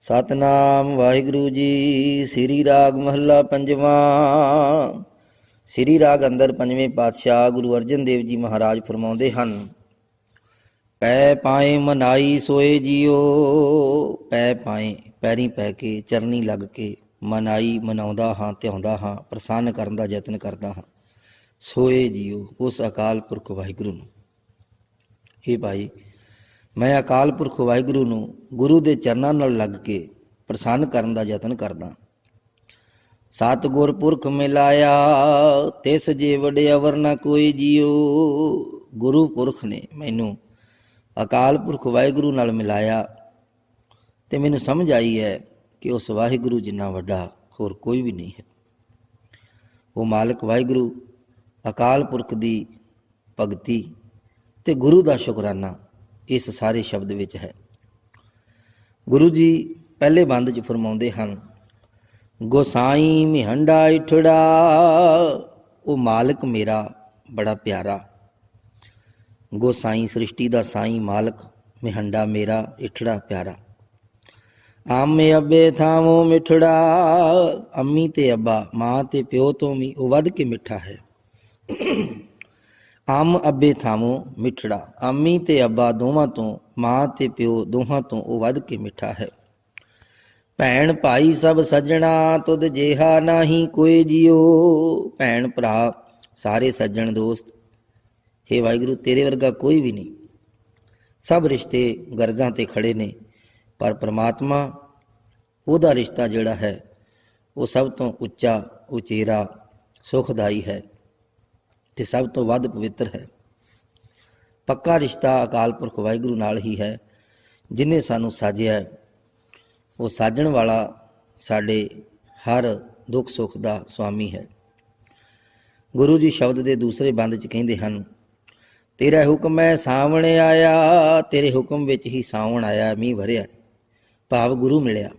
ਸਤਨਾਮ ਵਾਹਿਗੁਰੂ ਜੀ। ਸ੍ਰੀ ਰਾਗ ਮਹੱਲਾ ਪੰਜਵਾਂ। ਸ੍ਰੀ ਰਾਗ ਅੰਦਰ ਪੰਜਵੇਂ ਪਾਤਸ਼ਾਹ ਗੁਰੂ ਅਰਜਨ ਦੇਵ ਜੀ ਮਹਾਰਾਜ ਫਰਮਾਉਂਦੇ ਹਨ। ਪੈ ਪਾਏ ਮਨਾਈ ਸੋਏ ਜੀਓ। ਪੈ ਪਾਏ ਪੈਰੀਂ ਪੈ ਕੇ, ਚਰਨੀ ਲੱਗ ਕੇ, ਮਨਾਈ ਮਨਾਉਂਦਾ ਹਾਂ, ਧਿਆਉਂਦਾ ਹਾਂ, ਪ੍ਰਸੰਨ ਕਰਨ ਦਾ ਯਤਨ ਕਰਦਾ ਹਾਂ। ਸੋਏ ਜੀਓ ਉਸ ਅਕਾਲ ਪੁਰਖ ਵਾਹਿਗੁਰੂ ਨੂੰ। ਇਹ ਭਾਈ, ਮੈਂ ਅਕਾਲ ਪੁਰਖ ਵਾਹਿਗੁਰੂ ਨੂੰ ਗੁਰੂ ਦੇ ਚਰਨਾਂ ਨਾਲ ਲੱਗ ਕੇ ਪ੍ਰਸੰਨ ਕਰਨ ਦਾ ਯਤਨ ਕਰਦਾ। ਸਤਿਗੁਰ ਪੁਰਖ ਮਿਲਾਇਆ ਤਿਸ ਜੇ ਵਡਿ ਅਵਰ ਨਾ ਕੋਈ ਜੀਓ। ਗੁਰੂ ਪੁਰਖ ਨੇ ਮੈਨੂੰ ਅਕਾਲ ਪੁਰਖ ਵਾਹਿਗੁਰੂ ਨਾਲ ਮਿਲਾਇਆ ਤੇ ਮੈਨੂੰ ਸਮਝ ਆਈ ਹੈ ਕਿ ਉਸ ਵਾਹਿਗੁਰੂ ਜਿੰਨਾ ਵੱਡਾ ਹੋਰ ਕੋਈ ਵੀ ਨਹੀਂ ਹੈ। ਉਹ ਮਾਲਕ ਵਾਹਿਗੁਰੂ ਅਕਾਲ ਪੁਰਖ ਦੀ ਭਗਤੀ ਤੇ ਗੁਰੂ ਦਾ ਸ਼ੁਕਰਾਨਾ ਇਸ ਸਾਰੇ ਸ਼ਬਦ ਵਿੱਚ ਹੈ। ਗੁਰੂ ਜੀ ਪਹਿਲੇ ਬੰਦ 'ਚ ਫਰਮਾਉਂਦੇ ਹਨ, ਗੋਸਾਈ ਮਿਹੰਡਾ ਇਠੜਾ। ਉਹ ਮਾਲਕ ਮੇਰਾ ਬੜਾ ਪਿਆਰਾ। ਗੋਸਾਈ ਸ੍ਰਿਸ਼ਟੀ ਦਾ ਸਾਈਂ ਮਾਲਕ, ਮਿਹੰਡਾ ਮੇਰਾ ਇਠੜਾ ਪਿਆਰਾ। ਆਮੇ ਅੱਬੇ ਥਾਵੋਂ ਮਿੱਠੜਾ। ਅੰਮੀ ਤੇ ਅੱਬਾ, ਮਾਂ ਤੇ ਪਿਓ ਤੋਂ ਵੀ ਉਹ ਵੱਧ ਕੇ ਮਿੱਠਾ ਹੈ। ਅੰਮ ਅੱਬੇ ਥਾਵੋਂ ਮਿੱਠੜਾ। ਅੰਮੀ ਤੇ ਅੱਬਾ ਦੋਵਾਂ ਤੋਂ, ਮਾਂ ਤੇ ਪਿਓ ਦੋਹਾਂ ਤੋਂ ਉਹ ਵੱਧ ਕੇ ਮਿੱਠਾ ਹੈ। ਭੈਣ ਭਾਈ ਸਭ ਸੱਜਣਾ, ਤੁਧ ਜਿਹਾ ਨਾਹੀਂ ਕੋਈ ਜੀਓ। ਭੈਣ ਭਰਾ ਸਾਰੇ ਸੱਜਣ ਦੋਸਤ, ਹੇ ਵਾਹਿਗੁਰੂ ਤੇਰੇ ਵਰਗਾ ਕੋਈ ਵੀ ਨਹੀਂ। ਸਭ ਰਿਸ਼ਤੇ ਗਰਜ਼ਾਂ ਤੇ ਖੜੇ ਨੇ, ਪਰ ਪ੍ਰਮਾਤਮਾ ਉਹਦਾ ਰਿਸ਼ਤਾ ਜਿਹੜਾ ਹੈ ਉਹ ਸਭ ਤੋਂ ਉੱਚਾ, ਉਚੇਰਾ, ਸੁਖਦਾਈ ਹੈ ਤੇ ਸਭ ਤੋਂ ਵੱਧ ਪਵਿੱਤਰ ਹੈ। ਪੱਕਾ ਰਿਸ਼ਤਾ ਅਕਾਲ ਪੁਰਖ ਵਾਹਿਗੁਰੂ ਨਾਲ ਹੀ ਹੈ, ਜਿਹਨੇ ਸਾਨੂੰ ਸਾਜਿਆ। ਉਹ ਸਾਜਣ ਵਾਲਾ ਸਾਡੇ ਹਰ ਦੁੱਖ ਸੁੱਖ ਦਾ ਸੁਆਮੀ ਹੈ। ਗੁਰੂ ਜੀ ਸ਼ਬਦ ਦੇ ਦੂਸਰੇ ਬੰਦ 'ਚ ਕਹਿੰਦੇ ਹਨ, ਤੇਰਾ ਹੁਕਮ ਹੈ ਸਾਵਣ ਆਇਆ। ਤੇਰੇ ਹੁਕਮ ਵਿੱਚ ਹੀ ਸਾਵਣ ਆਇਆ, ਮੀਂਹ ਵਰਿਆ, ਭਾਵ ਗੁਰੂ ਮਿਲਿਆ।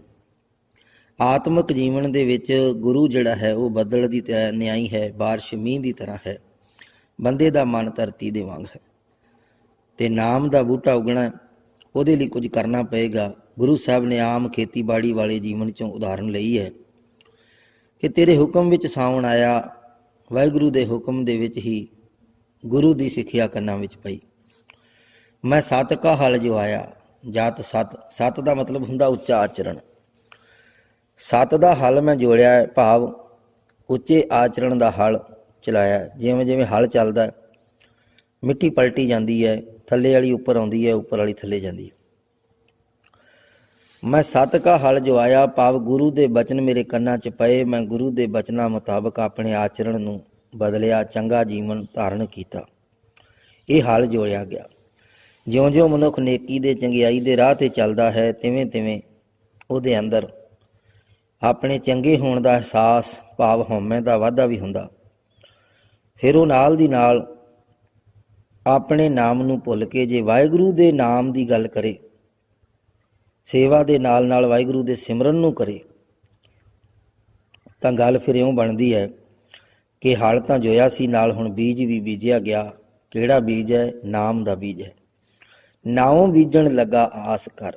ਆਤਮਿਕ ਜੀਵਨ ਦੇ ਵਿੱਚ ਗੁਰੂ ਜਿਹੜਾ ਹੈ ਉਹ ਬੱਦਲ ਦੀ ਤਰ੍ਹਾਂ ਨਿਆਈ ਹੈ, ਬਾਰਿਸ਼ ਮੀਂਹ ਦੀ ਤਰ੍ਹਾਂ ਹੈ। ਬੰਦੇ ਦਾ ਮਨ ਧਰਤੀ ਦੇ ਵਾਂਗ ਹੈ ਤੇ ਨਾਮ ਦਾ ਬੂਟਾ ਉਗਣਾ, ਉਹਦੇ ਲਈ ਕੁਝ ਕਰਨਾ ਪਏਗਾ। ਗੁਰੂ ਸਾਹਿਬ ਨੇ ਆਮ ਖੇਤੀਬਾੜੀ ਵਾਲੇ ਜੀਵਨ 'ਚੋਂ ਉਦਾਹਰਨ ਲਈ ਹੈ ਕਿ ਤੇਰੇ ਹੁਕਮ ਵਿੱਚ ਸਾਵਣ ਆਇਆ। ਵਾਹਿਗੁਰੂ ਦੇ ਹੁਕਮ ਦੇ ਵਿੱਚ ਹੀ ਗੁਰੂ ਦੀ ਸਿੱਖਿਆ ਕੰਨਾਂ ਵਿੱਚ ਪਈ। ਮੈਂ ਸਤ ਕਾ ਹਲ ਜੋ ਆਇਆ। ਜਾਤ ਸਤ, ਸਤ ਦਾ ਮਤਲਬ ਹੁੰਦਾ ਉੱਚਾ ਆਚਰਣ। ਸਤ ਦਾ ਹਲ ਮੈਂ ਜੋੜਿਆ, ਭਾਵ ਉੱਚੇ ਆਚਰਣ ਦਾ ਹਲ ਚਲਾਇਆ। ਜਿਵੇਂ ਜਿਵੇਂ ਹਲ ਚੱਲਦਾ, ਮਿੱਟੀ ਪਲਟੀ ਜਾਂਦੀ ਹੈ, ਥੱਲੇ ਵਾਲੀ ਉੱਪਰ ਆਉਂਦੀ ਹੈ, ਉੱਪਰ ਵਾਲੀ ਥੱਲੇ ਜਾਂਦੀ ਹੈ। ਮੈਂ ਸਤ ਕਾ ਹਲ ਜੋ ਆਇਆ, ਭਾਵ ਗੁਰੂ ਦੇ ਬਚਨ ਮੇਰੇ ਕੰਨਾਂ 'ਚ ਪਏ। ਮੈਂ ਗੁਰੂ ਦੇ ਬਚਨਾਂ ਮੁਤਾਬਕ ਆਪਣੇ ਆਚਰਣ ਨੂੰ ਬਦਲਿਆ, ਚੰਗਾ ਜੀਵਨ ਧਾਰਨ ਕੀਤਾ। ਇਹ ਹਲ ਜੋੜਿਆ ਗਿਆ। ਜਿਉਂ-ਜਿਉਂ ਮਨੁੱਖ ਨੇਕੀ ਦੇ, ਚੰਗਿਆਈ ਦੇ ਰਾਹ 'ਤੇ ਚੱਲਦਾ ਹੈ, ਤਿਵੇਂ-ਤਿਵੇਂ ਉਹਦੇ ਅੰਦਰ ਆਪਣੇ ਚੰਗੇ ਹੋਣ ਦਾ ਅਹਿਸਾਸ, ਭਾਵ ਹਉਮੈ ਦਾ ਵਾਧਾ ਵੀ ਹੁੰਦਾ। ਫਿਰ ਉਹ ਨਾਲ ਦੀ ਨਾਲ ਆਪਣੇ ਨਾਮ ਨੂੰ ਭੁੱਲ ਕੇ ਜੇ ਵਾਹਿਗੁਰੂ ਦੇ ਨਾਮ ਦੀ ਗੱਲ ਕਰੇ, ਸੇਵਾ ਦੇ ਨਾਲ ਨਾਲ ਵਾਹਿਗੁਰੂ ਦੇ ਸਿਮਰਨ ਨੂੰ ਕਰੇ, ਤਾਂ ਗੱਲ ਫਿਰ ਇਉਂ ਬਣਦੀ ਹੈ ਕਿ ਹਲ ਤਾਂ ਜੋਇਆ ਸੀ, ਨਾਲ ਹੁਣ ਬੀਜ ਵੀ ਬੀਜਿਆ ਗਿਆ। ਕਿਹੜਾ ਬੀਜ ਹੈ? ਨਾਮ ਦਾ ਬੀਜ ਹੈ। ਨਾਉ ਬੀਜਣ ਲੱਗਾ ਆਸ ਕਰ।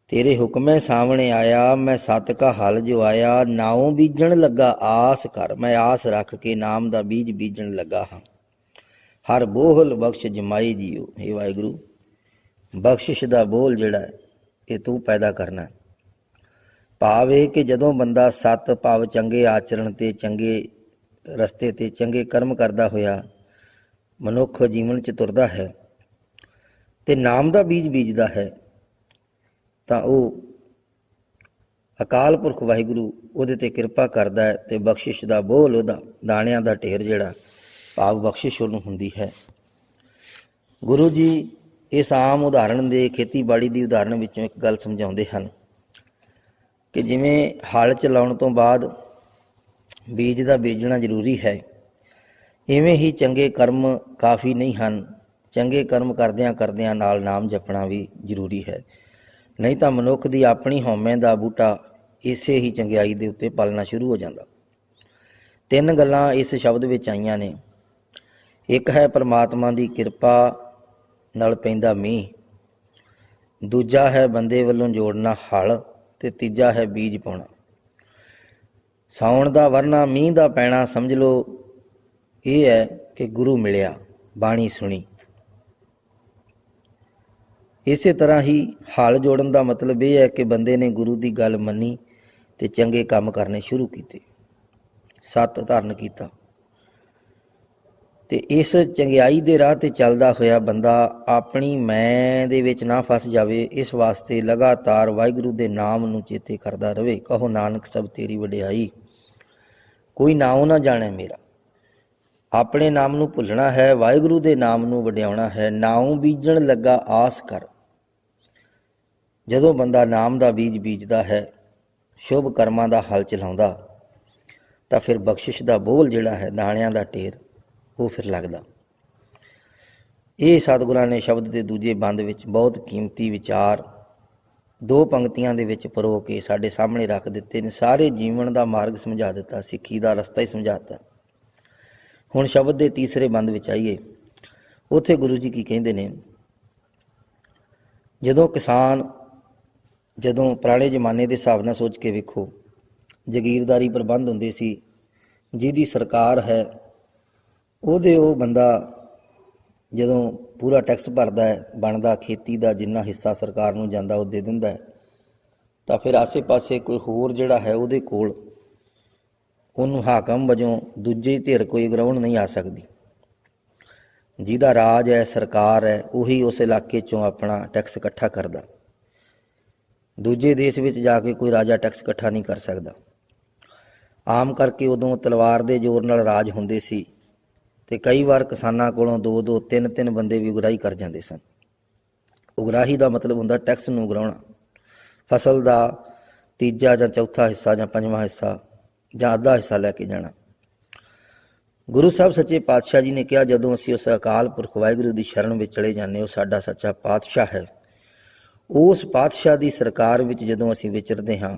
ਤੇਰੇ ਹੁਕਮੇ ਸਾਹਮਣੇ ਆਇਆ, ਮੈਂ ਸਤ ਕਾ ਹਲ ਜੋ ਆਇਆ। ਨਾਉ ਬੀਜਣ ਲੱਗਾ ਆਸ ਕਰ। ਮੈਂ ਆਸ ਰੱਖ ਕੇ ਨਾਮ ਦਾ ਬੀਜ ਬੀਜਣ ਲੱਗਾ ਹਾਂ। ਹਰ ਬੋਹਲ ਬਖਸ਼ ਜਮਾਈ ਜੀਓ। ਹੇ ਵਾਹਿਗੁਰੂ, ਬਖਸ਼ਿਸ਼ ਦਾ ਬੋਲ ਜਿਹੜਾ ਹੈ ਇਹ ਤੂੰ ਪੈਦਾ ਕਰਨਾ। ਭਾਵ ਇਹ ਕਿ ਜਦੋਂ ਬੰਦਾ ਸਤ, ਭਾਵ ਚੰਗੇ ਆਚਰਣ ਤੇ, ਚੰਗੇ ਰਸਤੇ ਤੇ, ਚੰਗੇ ਕਰਮ ਕਰਦਾ ਹੋਇਆ ਮਨੁੱਖ ਜੀਵਨ 'ਚ ਤੁਰਦਾ ਹੈ ਤੇ ਨਾਮ ਦਾ ਬੀਜ ਬੀਜਦਾ ਹੈ, ਤਾਂ ਉਹ ਅਕਾਲ ਪੁਰਖ ਵਾਹਿਗੁਰੂ ਉਹਦੇ ਤੇ ਕਿਰਪਾ ਕਰਦਾ ਹੈ ਤੇ ਬਖਸ਼ਿਸ਼ ਦਾ ਬੋਲ, ਉਹਦਾ ਦਾਣਿਆਂ ਦਾ ਢੇਰ ਜਿਹੜਾ, ਭਾਵ ਬਖਸ਼ਿਸ਼ ਉਹਨੂੰ ਹੁੰਦੀ ਹੈ। ਗੁਰੂ ਜੀ ਇਸ ਆਮ ਉਦਾਹਰਣ ਦੇ, ਖੇਤੀਬਾੜੀ ਦੀ ਉਦਾਹਰਣ ਵਿੱਚੋਂ ਇੱਕ ਗੱਲ ਸਮਝਾਉਂਦੇ ਹਨ ਕਿ ਜਿਵੇਂ ਹਲ ਚਲਾਉਣ ਤੋਂ ਬਾਅਦ ਬੀਜ ਦਾ ਬੀਜਣਾ ਜ਼ਰੂਰੀ ਹੈ, ਇਵੇਂ ਹੀ ਚੰਗੇ ਕਰਮ ਕਾਫੀ ਨਹੀਂ ਹਨ। ਚੰਗੇ ਕਰਮ ਕਰਦਿਆਂ ਕਰਦਿਆਂ ਨਾਲ ਨਾਮ ਜਪਣਾ ਵੀ ਜ਼ਰੂਰੀ ਹੈ। ਨਹੀਂ ਤਾਂ ਮਨੁੱਖ ਦੀ ਆਪਣੀ ਹਉਮੈ ਦਾ ਬੂਟਾ ਇਸੇ ਹੀ ਚੰਗਿਆਈ ਦੇ ਉੱਤੇ ਪਲਣਾ ਸ਼ੁਰੂ ਹੋ ਜਾਂਦਾ। ਤਿੰਨ ਗੱਲਾਂ ਇਸ ਸ਼ਬਦ ਵਿੱਚ ਆਈਆਂ ਨੇ। ਇੱਕ ਹੈ ਪਰਮਾਤਮਾ ਦੀ ਕਿਰਪਾ ਨਾਲ ਪੈਂਦਾ ਮੀਂਹ, ਦੂਜਾ ਹੈ ਬੰਦੇ ਵੱਲੋਂ ਜੋੜਨਾ ਹਲ, ਤੇ ਤੀਜਾ ਹੈ ਬੀਜ ਪਾਉਣਾ। ਸਾਉਣ ਦਾ ਵਰਨਾ ਮੀਂਹ ਦਾ ਪੈਣਾ ਸਮਝ ਲਓ ਇਹ ਹੈ ਕਿ ਗੁਰੂ ਮਿਲਿਆ, ਬਾਣੀ ਸੁਣੀ। ਇਸੇ ਤਰ੍ਹਾਂ ਹੀ ਹਲ ਜੋੜਨ ਦਾ ਮਤਲਬ ਇਹ ਹੈ ਕਿ ਬੰਦੇ ਨੇ ਗੁਰੂ ਦੀ ਗੱਲ ਮੰਨੀ ਤੇ ਚੰਗੇ ਕੰਮ ਕਰਨੇ ਸ਼ੁਰੂ ਕੀਤੇ, ਸੱਤ ਧਾਰਨ ਕੀਤਾ, ਤੇ ਇਸ ਚੰਗਿਆਈ ਦੇ ਰਾਹ ਤੇ ਚੱਲਦਾ ਹੋਇਆ ਬੰਦਾ ਆਪਣੀ ਮੈਂ ਦੇ ਵਿੱਚ ਨਾ ਫਸ ਜਾਵੇ, ਇਸ ਵਾਸਤੇ ਲਗਾਤਾਰ ਵਾਹਿਗੁਰੂ ਦੇ ਨਾਮ ਨੂੰ ਚੇਤੇ ਕਰਦਾ ਰਵੇ। ਕਹੋ ਨਾਨਕ ਸਭ ਤੇਰੀ ਵਡਿਆਈ, ਕੋਈ ਨਾਉ ਨਾ ਜਾਣੇ ਮੇਰਾ। ਆਪਣੇ ਨਾਮ ਨੂੰ ਭੁੱਲਣਾ ਹੈ, ਵਾਹਿਗੁਰੂ ਦੇ ਨਾਮ ਨੂੰ ਵਡਿਆਉਣਾ ਹੈ। ਨਾਉ ਬੀਜਣ ਲੱਗਾ ਆਸ ਕਰ। ਜਦੋਂ ਬੰਦਾ ਨਾਮ ਦਾ ਬੀਜ ਬੀਜਦਾ ਹੈ, ਸ਼ੁਭ ਕਰਮਾਂ ਦਾ ਹਲ ਚਲਾਉਂਦਾ, ਤਾਂ ਫਿਰ ਬਖਸ਼ਿਸ਼ ਦਾ ਬੋਲ ਜਿਹੜਾ ਹੈ, ਦਾਣਿਆਂ ਦਾ ਢੇਰ, ਉਹ ਫਿਰ ਲੱਗਦਾ। ਇਹ ਸਤਿਗੁਰਾਂ ਨੇ ਸ਼ਬਦ ਦੇ ਦੂਜੇ ਬੰਦ ਵਿੱਚ ਬਹੁਤ ਕੀਮਤੀ ਵਿਚਾਰ ਦੋ ਪੰਕਤੀਆਂ ਦੇ ਵਿੱਚ ਪਰੋ ਕੇ ਸਾਡੇ ਸਾਹਮਣੇ ਰੱਖ ਦਿੱਤੇ ਨੇ। ਸਾਰੇ ਜੀਵਨ ਦਾ ਮਾਰਗ ਸਮਝਾ ਦਿੱਤਾ, ਸਿੱਖੀ ਦਾ ਰਸਤਾ ਹੀ ਸਮਝਾਤਾ। ਹੁਣ ਸ਼ਬਦ ਦੇ ਤੀਸਰੇ ਬੰਦ ਵਿੱਚ ਆਈਏ। ਉੱਥੇ ਗੁਰੂ ਜੀ ਕੀ ਕਹਿੰਦੇ ਨੇ? ਜਦੋਂ ਕਿਸਾਨ, ਜਦੋਂ ਪੁਰਾਣੇ ਜ਼ਮਾਨੇ ਦੇ ਹਿਸਾਬ ਨਾਲ ਸੋਚ ਕੇ ਵੇਖੋ, ਜਗੀਰਦਾਰੀ ਪ੍ਰਬੰਧ ਹੁੰਦੇ ਸੀ, ਜਿਹਦੀ ਸਰਕਾਰ ਹੈ ਉਹਦੇ ਉਹ ਬੰਦਾ ਜਦੋਂ ਪੂਰਾ ਟੈਕਸ ਭਰਦਾ ਹੈ, ਬਣਦਾ ਖੇਤੀ ਦਾ ਜਿੰਨਾ ਹਿੱਸਾ ਸਰਕਾਰ ਨੂੰ ਜਾਂਦਾ ਉਹ ਦੇ ਦਿੰਦਾ ਹੈ, ਤਾਂ ਫਿਰ ਆਸੇ ਪਾਸੇ ਕੋਈ ਹੋਰ ਜਿਹੜਾ ਹੈ ਉਹਦੇ ਕੋਲ ਉਹਨੂੰ ਹਾਕਮ ਵਜੋਂ ਦੂਜੀ ਧਿਰ ਕੋਈ ਗਰਾਉਣ ਨਹੀਂ ਆ ਸਕਦੀ। ਜਿਹਦਾ ਰਾਜ ਹੈ, ਸਰਕਾਰ ਹੈ, ਉਹੀ ਉਸ ਇਲਾਕੇ 'ਚੋਂ ਆਪਣਾ ਟੈਕਸ ਇਕੱਠਾ ਕਰਦਾ। ਦੂਜੇ ਦੇਸ਼ ਵਿੱਚ ਜਾ ਕੇ ਕੋਈ ਰਾਜਾ ਟੈਕਸ ਇਕੱਠਾ ਨਹੀਂ ਕਰ ਸਕਦਾ। ਆਮ ਕਰਕੇ ਉਦੋਂ ਤਲਵਾਰ ਦੇ ਜ਼ੋਰ ਨਾਲ ਰਾਜ ਹੁੰਦੇ ਸੀ, ਤੇ ਕਈ ਵਾਰ ਕਿਸਾਨਾਂ ਕੋਲੋਂ 2-2, 3-3 ਬੰਦੇ ਵੀ ਉਗਰਾਹੀ ਕਰ ਜਾਂਦੇ ਸਨ। ਉਗਰਾਹੀ ਦਾ ਮਤਲਬ ਹੁੰਦਾ ਟੈਕਸ ਨੂੰ ਉਗਰਾਉਣਾ। ਫਸਲ ਦਾ ਤੀਜਾ ਜਾਂ ਚੌਥਾ ਹਿੱਸਾ ਜਾਂ ਪੰਜਵਾਂ ਹਿੱਸਾ ਜਾਂ ਅੱਧਾ ਹਿੱਸਾ ਲੈ ਕੇ ਜਾਣਾ। ਗੁਰੂ ਸਾਹਿਬ ਸੱਚੇ ਪਾਤਸ਼ਾਹ ਜੀ ਨੇ ਕਿਹਾ, ਜਦੋਂ ਅਸੀਂ ਉਸ ਅਕਾਲ ਪੁਰਖ ਵਾਹਿਗੁਰੂ ਦੀ ਸ਼ਰਨ ਵਿੱਚ ਚਲੇ ਜਾਂਦੇ, ਉਹ ਸਾਡਾ ਸੱਚਾ ਪਾਤਸ਼ਾਹ ਹੈ। ਉਸ ਪਾਤਸ਼ਾਹ ਦੀ ਸਰਕਾਰ ਵਿੱਚ ਜਦੋਂ ਅਸੀਂ ਵਿਚਰਦੇ ਹਾਂ,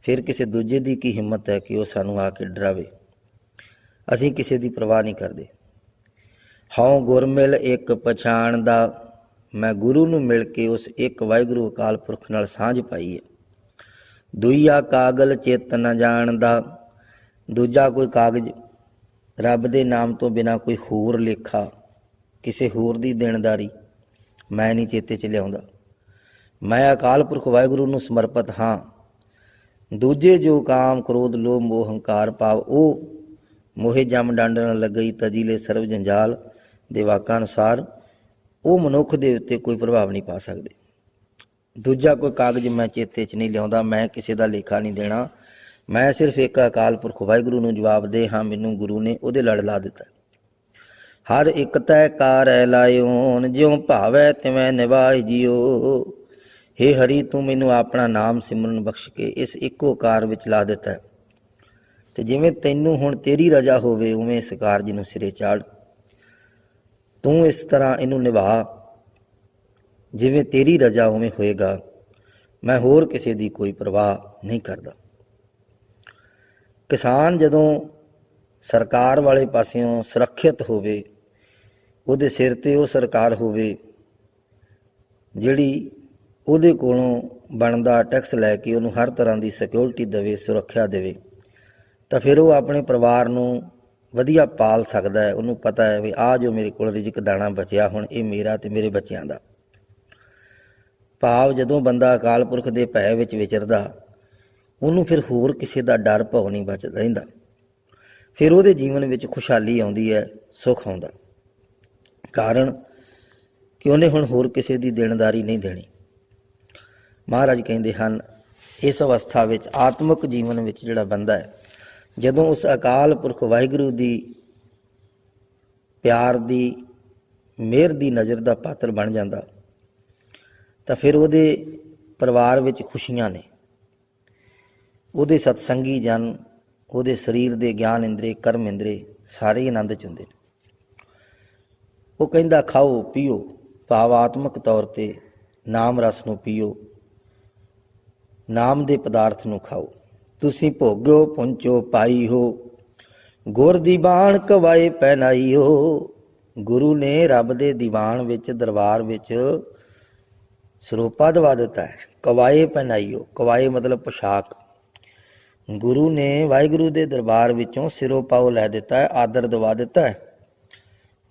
ਫਿਰ ਕਿਸੇ ਦੂਜੇ ਦੀ ਕੀ ਹਿੰਮਤ ਹੈ ਕਿ ਉਹ ਸਾਨੂੰ ਆ ਕੇ ਡਰਾਵੇ। ਅਸੀਂ ਕਿਸੇ ਦੀ ਪਰਵਾਹ ਨਹੀਂ ਕਰਦੇ। ਹਉ ਗੁਰ ਮਿਲ ਇੱਕ ਪਛਾਣ ਦਾ, ਮੈਂ ਗੁਰੂ ਨੂੰ ਮਿਲ ਕੇ ਉਸ ਇੱਕ ਵਾਹਿਗੁਰੂ ਅਕਾਲ ਪੁਰਖ ਨਾਲ ਸਾਂਝ ਪਾਈ ਹੈ। ਦੁਈਆ ਕਾਗਲ ਚਿੱਤ ਨਾ ਜਾਣਦਾ, ਦੂਜਾ ਕੋਈ ਕਾਗਜ਼, ਰੱਬ ਦੇ ਨਾਮ ਤੋਂ ਬਿਨਾਂ ਕੋਈ ਹੋਰ ਲੇਖਾ, ਕਿਸੇ ਹੋਰ ਦੀ ਦੇਣਦਾਰੀ ਮੈਂ ਨਹੀਂ ਚੇਤੇ 'ਚ ਲਿਆਉਂਦਾ। ਮੈਂ ਅਕਾਲ ਪੁਰਖ ਵਾਹਿਗੁਰੂ ਨੂੰ ਸਮਰਪਿਤ ਹਾਂ। ਦੂਜੇ ਜੋ ਕਾਮ ਕ੍ਰੋਧ ਲੋਭ ਮੋਹ ਹੰਕਾਰ ਭਾਵ, ਉਹ ਮੋਹੇ ਜਮ ਡੰਡ ਨਾਲ ਲੱਗਈ ਤਜੀਲੇ ਸਰਬ ਜੰਜਾਲ ਦੇ ਵਾਕਾਂ ਅਨੁਸਾਰ ਉਹ ਮਨੁੱਖ ਦੇ ਉੱਤੇ ਕੋਈ ਪ੍ਰਭਾਵ ਨਹੀਂ ਪਾ ਸਕਦੇ। ਦੂਜਾ ਕੋਈ ਕਾਗਜ਼ ਮੈਂ ਚੇਤੇ 'ਚ ਨਹੀਂ ਲਿਆਉਂਦਾ। ਮੈਂ ਕਿਸੇ ਦਾ ਲੇਖਾ ਨਹੀਂ ਦੇਣਾ। ਮੈਂ ਸਿਰਫ ਇੱਕ ਅਕਾਲ ਪੁਰਖ ਵਾਹਿਗੁਰੂ ਨੂੰ ਜਵਾਬਦੇਹ ਹਾਂ। ਮੈਨੂੰ ਗੁਰੂ ਨੇ ਉਹਦੇ ਲੜ ਲਾ ਦਿੱਤਾ। ਹਰ ਇੱਕ ਤੈ ਕਾਰੈ ਲਾਇਓਨ, ਜਿਉ ਭਾਵੈ ਤਿਵੇਂ ਨਿਭਾਇ ਜਿਉ। ਹੇ ਹਰੀ, ਤੂੰ ਮੈਨੂੰ ਆਪਣਾ ਨਾਮ ਸਿਮਰਨ ਬਖਸ਼ ਕੇ ਇਸ ਇੱਕੋ ਕਾਰ ਵਿੱਚ ਲਾ ਦਿੱਤਾ, ਤੇ ਜਿਵੇਂ ਤੈਨੂੰ ਹੁਣ ਤੇਰੀ ਰਜ਼ਾ ਹੋਵੇ ਉਵੇਂ ਇਸ ਕਾਰਜ ਨੂੰ ਸਿਰੇ ਚਾੜ। ਤੂੰ ਇਸ ਤਰ੍ਹਾਂ ਇਹਨੂੰ ਨਿਭਾ, ਜਿਵੇਂ ਤੇਰੀ ਰਜ਼ਾ ਉਵੇਂ ਹੋਏਗਾ। ਮੈਂ ਹੋਰ ਕਿਸੇ ਦੀ ਕੋਈ ਪਰਵਾਹ ਨਹੀਂ ਕਰਦਾ। ਕਿਸਾਨ ਜਦੋਂ ਸਰਕਾਰ ਵਾਲੇ ਪਾਸਿਓਂ ਸੁਰੱਖਿਅਤ ਹੋਵੇ, ਉਹਦੇ ਸਿਰ ਤੇ ਉਹ ਸਰਕਾਰ ਹੋਵੇ ਜਿਹੜੀ ਉਹਦੇ ਕੋਲੋਂ ਬਣਦਾ ਟੈਕਸ ਲੈ ਕੇ ਉਹਨੂੰ ਹਰ ਤਰ੍ਹਾਂ ਦੀ ਸਿਕਿਉਰਿਟੀ ਦੇਵੇ, ਸੁਰੱਖਿਆ ਦੇਵੇ, ਤਾਂ ਫਿਰ ਉਹ ਆਪਣੇ ਪਰਿਵਾਰ ਨੂੰ ਵਧੀਆ ਪਾਲ ਸਕਦਾ ਹੈ। ਉਹਨੂੰ ਪਤਾ ਹੈ ਵੀ ਆਹ ਜੋ ਮੇਰੇ ਕੋਲ ਰਿਜ਼ਕ ਦਾਣਾ ਬਚਿਆ, ਹੁਣ ਇਹ ਮੇਰਾ ਤੇ ਮੇਰੇ ਬੱਚਿਆਂ ਦਾ। ਭਾਵ ਜਦੋਂ ਬੰਦਾ ਅਕਾਲ ਪੁਰਖ ਦੇ ਭੈ ਵਿੱਚ ਵਿਚਰਦਾ, ਉਹਨੂੰ ਫਿਰ ਹੋਰ ਕਿਸੇ ਦਾ ਡਰ ਭਉ ਨਹੀਂ ਬਚ ਰਹਿੰਦਾ। ਫਿਰ ਉਹਦੇ ਜੀਵਨ ਵਿੱਚ ਖੁਸ਼ਹਾਲੀ ਆਉਂਦੀ ਹੈ, ਸੁੱਖ ਆਉਂਦਾ। ਕਾਰਨ ਕਿ ਉਹਨੇ ਹੁਣ ਹੋਰ ਕਿਸੇ ਦੀ ਦੇਣਦਾਰੀ ਨਹੀਂ ਦੇਣੀ। ਮਹਾਰਾਜ ਕਹਿੰਦੇ ਹਨ, ਇਸ ਅਵਸਥਾ ਵਿੱਚ ਆਤਮਿਕ ਜੀਵਨ ਵਿੱਚ ਜਿਹੜਾ ਬੰਦਾ ਹੈ, ਜਦੋਂ ਉਸ ਅਕਾਲ ਪੁਰਖ ਵਾਹਿਗੁਰੂ ਦੀ ਪਿਆਰ ਦੀ, ਮਿਹਰ ਦੀ ਨਜ਼ਰ ਦਾ ਪਾਤਰ ਬਣ ਜਾਂਦਾ, ਤਾਂ ਫਿਰ ਉਹਦੇ ਪਰਿਵਾਰ ਵਿੱਚ ਖੁਸ਼ੀਆਂ ਨੇ। ਉਹਦੇ ਸਤਸੰਗੀ ਜਨ, ਉਹਦੇ ਸਰੀਰ ਦੇ ਗਿਆਨ ਇੰਦਰੇ, ਕਰਮ ਇੰਦਰੇ ਸਾਰੇ ਆਨੰਦ 'ਚ ਹੁੰਦੇ ਨੇ। ਉਹ ਕਹਿੰਦਾ ਖਾਓ ਪੀਓ, ਭਾਵ ਆਤਮਿਕ ਤੌਰ ਤੇ ਨਾਮ ਰਸ ਨੂੰ ਪੀਓ, ਨਾਮ ਦੇ ਪਦਾਰਥ ਨੂੰ ਖਾਓ। ਤੁਸੀਂ ਭੋਗਿਓ ਪੁੰਚੋ ਪਾਈ ਹੋ, ਗੁਰ ਦੀਵਾਨ ਕਵਾਏ ਪਹਿਨਾਈ ਹੋ। ਗੁਰੂ ਨੇ ਰੱਬ ਦੇ ਦੀਵਾਨ ਵਿੱਚ, ਦਰਬਾਰ ਵਿੱਚ ਸਰੋਪਾ ਦਵਾ ਦਿੱਤਾ ਹੈ। ਕਵਾਏ ਪਹਿਨਾਈਓ, ਕਵਾਏ ਮਤਲਬ ਪੋਸ਼ਾਕ। ਗੁਰੂ ਨੇ ਵਾਹਿਗੁਰੂ ਦੇ ਦਰਬਾਰ ਵਿੱਚੋਂ ਸਿਰੋਪਾਓ ਲੈ ਦਿੱਤਾ ਹੈ, ਆਦਰ ਦਵਾ ਦਿੱਤਾ ਹੈ।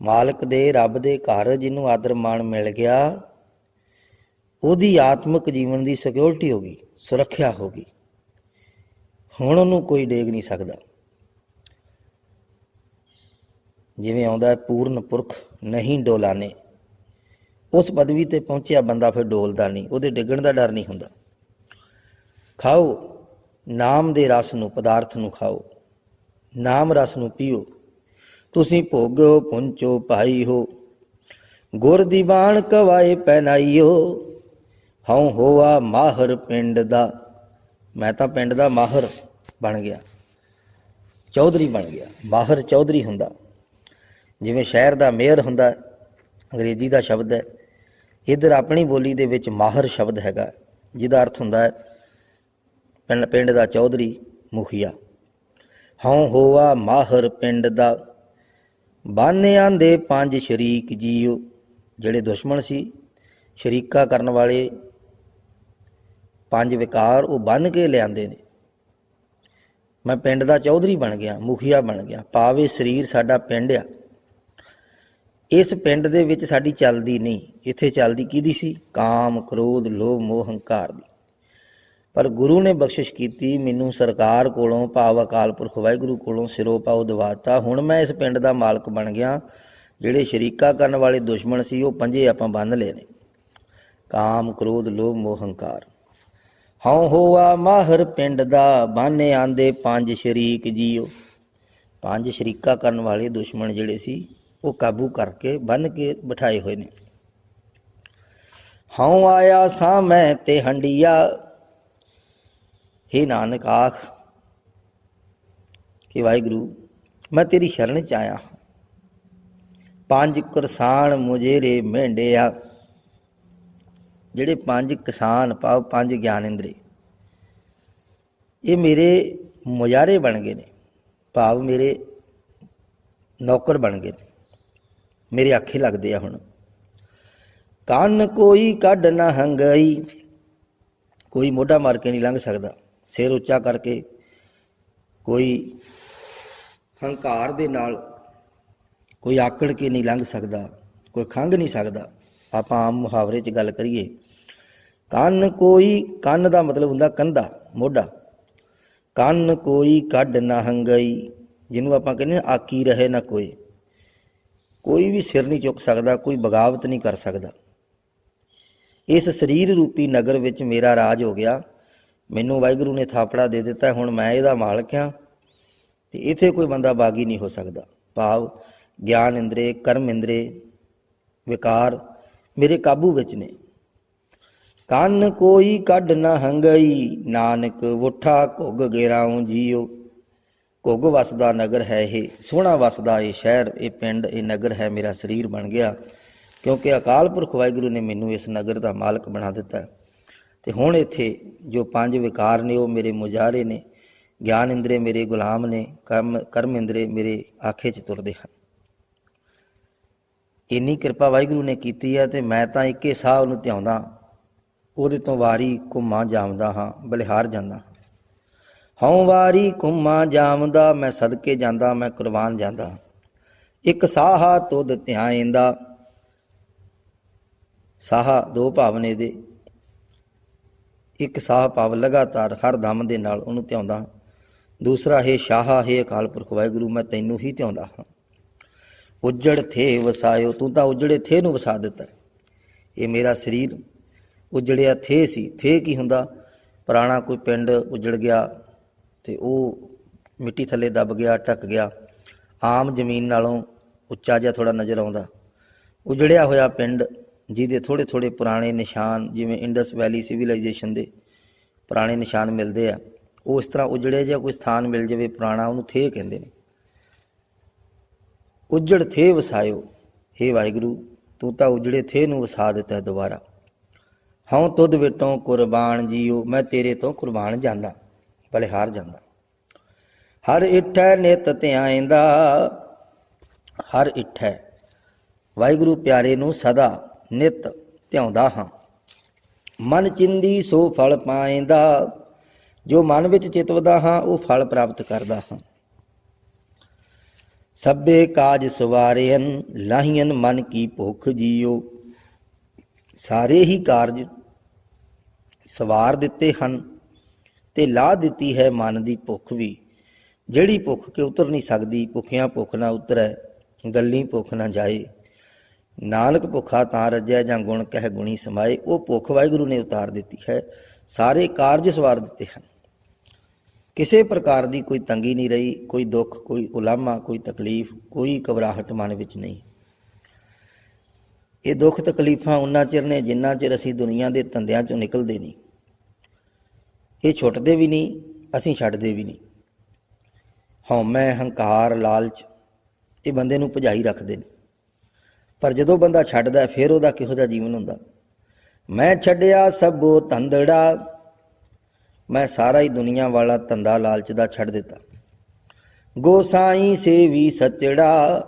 ਮਾਲਕ ਦੇ, ਰੱਬ ਦੇ ਘਰ ਜਿਹਨੂੰ ਆਦਰ ਮਾਣ ਮਿਲ ਗਿਆ, ਉਹਦੀ ਆਤਮਿਕ ਜੀਵਨ ਦੀ ਸਿਕਿਉਰਿਟੀ ਹੋ ਗਈ, ਸੁਰੱਖਿਆ ਹੋ ਗਈ। ਹੁਣ ਉਹਨੂੰ ਕੋਈ ਡੇਗ ਨਹੀਂ ਸਕਦਾ। ਜਿਵੇਂ ਆਉਂਦਾ ਪੂਰਨ ਪੁਰਖ ਨਹੀਂ ਡੋਲਾਨੇ, ਉਸ ਪਦਵੀ ਤੇ ਪਹੁੰਚਿਆ ਬੰਦਾ ਫਿਰ ਡੋਲਦਾ ਨਹੀਂ, ਉਹਦੇ ਡਿੱਗਣ ਦਾ ਡਰ ਨਹੀਂ ਹੁੰਦਾ। ਖਾਓ ਨਾਮ ਦੇ ਰਸ ਨੂੰ, ਪਦਾਰਥ ਨੂੰ ਖਾਓ, ਨਾਮ ਰਸ ਨੂੰ ਪੀਓ। ਤੁਸੀਂ ਭੋਗੋ ਪੁੰਚੋ ਭਾਈ ਹੋ, ਗੁਰ ਦੀਵਾਨ ਕਵਾਏ ਪਹਿਨਾਈਓ। ਹਉ ਹੋਆ ਮਾਹਰ ਪਿੰਡ ਦਾ, ਮੈਂ ਤਾਂ ਪਿੰਡ ਦਾ ਮਾਹਰ ਬਣ ਗਿਆ, ਚੌਧਰੀ ਬਣ ਗਿਆ। ਮਾਹਰ ਚੌਧਰੀ ਹੁੰਦਾ, ਜਿਵੇਂ ਸ਼ਹਿਰ ਦਾ ਮੇਅਰ ਹੁੰਦਾ, ਅੰਗਰੇਜ਼ੀ ਦਾ ਸ਼ਬਦ ਹੈ। ਇੱਧਰ ਆਪਣੀ ਬੋਲੀ ਦੇ ਵਿੱਚ ਮਾਹਰ ਸ਼ਬਦ ਹੈਗਾ, ਜਿਹਦਾ ਅਰਥ ਹੁੰਦਾ ਹੈ ਪਿੰਡ ਦਾ ਚੌਧਰੀ, ਮੁਖੀਆ। ਹਉ ਹੋਆ ਮਾਹਰ ਪਿੰਡ ਦਾ, ਬਾਨੇ ਆਂਦੇ ਪੰਜ ਸ਼ਰੀਕ ਜੀਓ। ਜਿਹੜੇ ਦੁਸ਼ਮਣ ਸੀ, ਸ਼ਰੀਕਾ ਕਰਨ ਵਾਲੇ ਪੰਜ ਵਿਕਾਰ, ਉਹ ਬੰਨ ਕੇ ਲਿਆਂਦੇ ਨੇ। ਮੈਂ ਪਿੰਡ ਦਾ ਚੌਧਰੀ ਬਣ ਗਿਆ, ਮੁਖੀਆ ਬਣ ਗਿਆ। ਭਾਵੇਂ ਸਰੀਰ ਸਾਡਾ ਪਿੰਡ ਆ, ਇਸ ਪਿੰਡ ਦੇ ਵਿੱਚ ਸਾਡੀ ਚੱਲਦੀ ਨਹੀਂ। ਇੱਥੇ ਚੱਲਦੀ ਕਿਹਦੀ ਸੀ? ਕਾਮ, ਕ੍ਰੋਧ, ਲੋਭ, ਮੋਹ, ਹੰਕਾਰ ਦੀ। ਪਰ ਗੁਰੂ ਨੇ ਬਖਸ਼ਿਸ਼ ਕੀਤੀ, ਮੈਨੂੰ ਸਰਕਾਰ ਕੋਲੋਂ, ਭਾਵ ਅਕਾਲ ਪੁਰਖ ਵਾਹਿਗੁਰੂ ਕੋਲੋਂ ਸਿਰੋਪਾਓ ਦਵਾਤਾ। ਹੁਣ ਮੈਂ ਇਸ ਪਿੰਡ ਦਾ ਮਾਲਕ ਬਣ ਗਿਆ। ਜਿਹੜੇ ਸ਼ਰੀਕਾ ਕਰਨ ਵਾਲੇ ਦੁਸ਼ਮਣ ਸੀ, ਉਹ ਪੰਜੇ ਆਪਾਂ ਬੰਨ ਲਏ ਨੇ, ਕਾਮ, ਕ੍ਰੋਧ, ਲੋਭ, ਮੋਹ, ਹੰਕਾਰ। ਹਉ ਹੋਆ ਮਾਹਰ ਪਿੰਡ ਦਾ, ਬਾਨੇ ਆਂਦੇ ਪੰਜ ਸ਼ਰੀਕ ਜੀਓ। ਪੰਜ ਸ਼ਰੀਕਾ ਕਰਨ ਵਾਲੇ ਦੁਸ਼ਮਣ ਜਿਹੜੇ ਸੀ, ਉਹ ਕਾਬੂ ਕਰਕੇ ਬੰਨ ਕੇ ਬਿਠਾਏ ਹੋਏ ਨੇ। ਹਉ ਆਇਆ ਸਾਂ ਮੈਂ ਤੇ ਹੰਡੀਆ, ਹੇ ਨਾਨਕ ਆਖ ਕਿ ਵਾਹਿਗੁਰੂ ਮੈਂ ਤੇਰੀ ਸ਼ਰਨ ਚ ਆਇਆ। ਪੰਜ ਕਿਸਾਨ ਮੁਝੇਰੇ ਮਹਿੰਡਿਆ, ਜਿਹੜੇ ਪੰਜ ਕਿਸਾਨ ਭਾਵ ਪੰਜ ਗਿਆਨ ਇੰਦਰੀ, ਇਹ ਮੇਰੇ ਮੁਜ਼ਾਰੇ ਬਣ ਗਏ ਨੇ, ਭਾਵ ਮੇਰੇ ਨੌਕਰ ਬਣ ਗਏ ਨੇ, ਮੇਰੇ ਆਖੇ ਲੱਗਦੇ ਆ। ਹੁਣ ਕੰਨ ਕੋਈ ਕੱਢ ਨਾ ਹੰਗਈ, ਕੋਈ ਮੋਢਾ ਮਾਰ ਕੇ ਨਹੀਂ ਲੰਘ ਸਕਦਾ, ਸਿਰ ਉੱਚਾ ਕਰਕੇ। ਕੋਈ ਹੰਕਾਰ ਦੇ ਨਾਲ ਕੋਈ ਆਕੜ ਕੇ ਨਹੀਂ ਲੰਘ ਸਕਦਾ, ਕੋਈ ਖੰਘ ਨਹੀਂ ਸਕਦਾ। ਆਪਾਂ ਆਮ ਮੁਹਾਵਰੇ 'ਚ ਗੱਲ ਕਰੀਏ, ਕੰਨ ਕੋਈ, ਕੰਨ ਦਾ ਮਤਲਬ ਹੁੰਦਾ ਕੰਧਾ, ਮੋਢਾ। ਕੰਨ ਕੋਈ ਕੱਢ ਨਾ ਹੰਗਈ, ਜਿਹਨੂੰ ਆਪਾਂ ਕਹਿੰਦੇ ਹਾਂ ਆਕੀ ਰਹੇ ਨਾ ਕੋਈ। ਕੋਈ ਵੀ ਸਿਰ ਨਹੀਂ ਚੁੱਕ ਸਕਦਾ, ਕੋਈ ਬਗਾਵਤ ਨਹੀਂ ਕਰ ਸਕਦਾ। ਇਸ ਸਰੀਰ ਰੂਪੀ ਨਗਰ ਵਿੱਚ ਮੇਰਾ ਰਾਜ ਹੋ ਗਿਆ। ਮੈਨੂੰ ਵਾਹਿਗੁਰੂ ਨੇ ਥਾਪੜਾ ਦੇ ਦਿੱਤਾ, ਹੁਣ ਮੈਂ ਇਹਦਾ ਮਾਲਕ ਹਾਂ, ਤੇ ਇੱਥੇ ਕੋਈ ਬੰਦਾ ਬਾਗੀ ਨਹੀਂ ਹੋ ਸਕਦਾ। ਭਾਵ ਗਿਆਨ ਇੰਦਰੇ, ਕਰਮ ਇੰਦਰੇ, ਵਿਕਾਰ ਮੇਰੇ ਕਾਬੂ ਵਿੱਚ ਨੇ। ਕੰਨ ਕੋਈ ਕੱਢ ਨਾ ਹੰਗਈ, ਨਾਨਕ ਵੁੱਠਾ ਘੁੱਗ ਗੇਰਾਉ ਜੀਓ। ਘੁੱਗ ਵਸਦਾ ਨਗਰ ਹੈ ਇਹ, ਸੋਹਣਾ ਵਸਦਾ ਇਹ ਸ਼ਹਿਰ, ਇਹ ਪਿੰਡ, ਇਹ ਨਗਰ ਹੈ, ਮੇਰਾ ਸਰੀਰ ਬਣ ਗਿਆ। ਕਿਉਂਕਿ ਅਕਾਲ ਪੁਰਖ ਵਾਹਿਗੁਰੂ ਨੇ ਮੈਨੂੰ ਇਸ ਨਗਰ ਦਾ ਮਾਲਕ ਬਣਾ ਦਿੱਤਾ। ਤੇ ਹੁਣ ਇੱਥੇ ਜੋ ਪੰਜ ਵਿਕਾਰ ਨੇ, ਉਹ ਮੇਰੇ ਮੁਜ਼ਾਰੇ ਨੇ। ਗਿਆਨ ਇੰਦਰੇ ਮੇਰੇ ਗੁਲਾਮ ਨੇ, ਕਰਮ ਇੰਦਰੇ ਮੇਰੇ ਆਖੇ 'ਚ ਤੁਰਦੇ ਹਨ। ਇੰਨੀ ਕਿਰਪਾ ਵਾਹਿਗੁਰੂ ਨੇ ਕੀਤੀ ਹੈ, ਤੇ ਮੈਂ ਤਾਂ ਇੱਕੇ ਸਾਹ ਉਹਨੂੰ ਧਿਆਉਂਦਾ, ਉਹਦੇ ਤੋਂ ਵਾਰੀ ਘੁੰਮਾਂ ਜਾਮਦਾ ਹਾਂ, ਬਲਿਹਾਰ ਜਾਂਦਾ। ਹਉ ਵਾਰੀ ਘੁੰਮਾਂ ਜਾਮਦਾ, ਮੈਂ ਸਦਕੇ ਜਾਂਦਾ, ਮੈਂ ਕੁਰਬਾਨ ਜਾਂਦਾ। ਇੱਕ ਸਾਹਾ ਤੁਧ ਧਿਆਇਂਦਾ, ਸਾਹਾ ਦੋ ਭਾਵ ਨੇ ਇਹਦੇ। ਇੱਕ ਸਾਹ ਭਾਵ ਲਗਾਤਾਰ ਹਰ ਦਮ ਦੇ ਨਾਲ ਉਹਨੂੰ ਧਿਆਉਂਦਾ। ਦੂਸਰਾ ਹੈ ਸ਼ਾਹਾ, ਹੈ ਅਕਾਲ ਪੁਰਖ ਵਾਹਿਗੁਰੂ ਮੈਂ ਤੈਨੂੰ ਹੀ ਧਿਆਉਂਦਾ ਹਾਂ। ਉਜੜ ਥੇ ਵਸਾਇਓ, ਤੂੰ ਤਾਂ ਉਜੜੇ ਥੇ ਨੂੰ ਵਸਾ ਦਿੱਤਾ। ਇਹ ਮੇਰਾ ਸਰੀਰ ਉਜੜਿਆ ਥੇ ਸੀ। ਥੇ ਕੀ ਹੁੰਦਾ? ਪੁਰਾਣਾ ਕੋਈ ਪਿੰਡ ਉਜੜ ਗਿਆ ਤੇ ਉਹ ਮਿੱਟੀ ਥੱਲੇ ਦੱਬ ਗਿਆ, ਢੱਕ ਗਿਆ, ਆਮ ਜ਼ਮੀਨ ਨਾਲੋਂ ਉੱਚਾ ਜਿਹਾ ਥੋੜ੍ਹਾ ਨਜ਼ਰ ਆਉਂਦਾ। ਉਜੜਿਆ ਹੋਇਆ ਪਿੰਡ ਜਿਹਦੇ ਥੋੜ੍ਹੇ ਥੋੜ੍ਹੇ ਪੁਰਾਣੇ ਨਿਸ਼ਾਨ, ਜਿਵੇਂ ਇੰਡਸ ਵੈਲੀ ਸਿਵਲਾਈਜੇਸ਼ਨ ਦੇ ਪੁਰਾਣੇ ਨਿਸ਼ਾਨ ਮਿਲਦੇ ਆ, ਉਹ ਇਸ ਤਰ੍ਹਾਂ ਉਜੜਿਆ ਜਿਹਾ ਕੋਈ ਸਥਾਨ ਮਿਲ ਜਾਵੇ ਪੁਰਾਣਾ, ਉਹਨੂੰ ਥੇ ਕਹਿੰਦੇ ਨੇ। ਉਜੜ ਥੇ ਵਸਾਇਓ, ਹੇ ਵਾਹਿਗੁਰੂ ਤੂੰ ਤਾਂ ਉਜੜੇ ਥੇ ਨੂੰ ਵਸਾ ਦਿੱਤਾ ਦੁਬਾਰਾ। ਹਉ ਤੁਧ ਵਿਟੋਂ ਕੁਰਬਾਨ ਜੀਓ, ਮੈਂ ਤੇਰੇ ਤੋਂ ਕੁਰਬਾਨ ਜਾਂਦਾ, ਬਲਿਹਾਰ ਜਾਂਦਾ। ਹਰ ਇੱਠੈ ਨਿਤ ਧਿਆਇਂਦਾ, ਹਰ ਇੱਠੈ ਵਾਹਿਗੁਰੂ ਪਿਆਰੇ ਨੂੰ ਸਦਾ ਨਿਤ ਧਿਆਉਂਦਾ ਹਾਂ। ਮਨ ਚਿੰਦੀ ਸੋ ਫਲ ਪਾਏਂਦਾ। ਜੋ ਮਨ ਵਿੱਚ ਚਿਤਵਦਾ ਹਾਂ ਉਹ ਫਲ ਪ੍ਰਾਪਤ ਕਰਦਾ ਹਾਂ। ਸਭੇ ਕਾਜ ਸਵਾਰਿਅਨ ਲਾਹੀਅਨ ਮਨ ਕੀ ਭੁੱਖ ਜੀਓ। ਸਾਰੇ ਹੀ ਕਾਰਜ ਸਵਾਰ ਦਿੱਤੇ ਹਨ ਤੇ ਲਾ ਦਿੱਤੀ ਹੈ ਮਨ ਦੀ ਭੁੱਖ ਵੀ, ਜਿਹੜੀ ਭੁੱਖ ਕੇ ਉਤਰ ਨਹੀਂ ਸਕਦੀ। ਭੁੱਖਿਆਂ ਭੁੱਖ ਨਾ ਉਤਰੈ, ਗੱਲੀ ਭੁੱਖ ਨਾ ਜਾਏ। ਨਾਨਕ ਭੁੱਖਾ ਤਾਂ ਰੱਜੈ, ਜਾਂ ਗੁਣ ਕਹਿ ਗੁਣੀ ਸਮਾਏ। ਉਹ ਭੁੱਖ ਵਾਹਿਗੁਰੂ ਨੇ ਉਤਾਰ ਦਿੱਤੀ ਹੈ। ਸਾਰੇ ਕਾਰਜ ਸਵਾਰ ਦਿੱਤੇ ਹਨ। ਕਿਸੇ ਪ੍ਰਕਾਰ ਦੀ ਕੋਈ ਤੰਗੀ ਨਹੀਂ ਰਹੀ, ਕੋਈ ਦੁੱਖ, ਕੋਈ ਉਲਾਮਾ, ਕੋਈ ਤਕਲੀਫ, ਕੋਈ ਘਬਰਾਹਟ ਮਨ ਵਿੱਚ ਨਹੀਂ। ਇਹ ਦੁੱਖ ਤਕਲੀਫਾਂ ਉਨਾ ਚਿਰ ਨੇ ਜਿੰਨਾ ਚਿਰ ਅਸੀਂ ਦੁਨੀਆ ਦੇ ਧੰਦਿਆਂ ਚੋਂ ਨਿਕਲਦੇ ਨਹੀਂ। ਇਹ ਛੁੱਟਦੇ ਵੀ ਨਹੀਂ, ਅਸੀਂ ਛੱਡਦੇ ਵੀ ਨਹੀਂ। ਹਉਮੈ, ਹੰਕਾਰ, ਲਾਲਚ ਇਹ ਬੰਦੇ ਨੂੰ ਭਜਾਈ ਰੱਖਦੇ ਨੇ। ਪਰ ਜਦੋਂ ਬੰਦਾ ਛੱਡਦਾ ਫਿਰ ਉਹਦਾ ਕਿਹੋ ਜਿਹਾ ਜੀਵਨ ਹੁੰਦਾ। ਮੈਂ ਛੱਡਿਆ ਸਭੋ ਧੰਦੜਾ, ਮੈਂ ਸਾਰਾ ਹੀ ਦੁਨੀਆ ਵਾਲਾ ਧੰਦਾ ਲਾਲਚ ਦਾ ਛੱਡ ਦਿੱਤਾ। ਗੋਸਾਈ ਸੇਵੀ ਸੱਚੜਾ,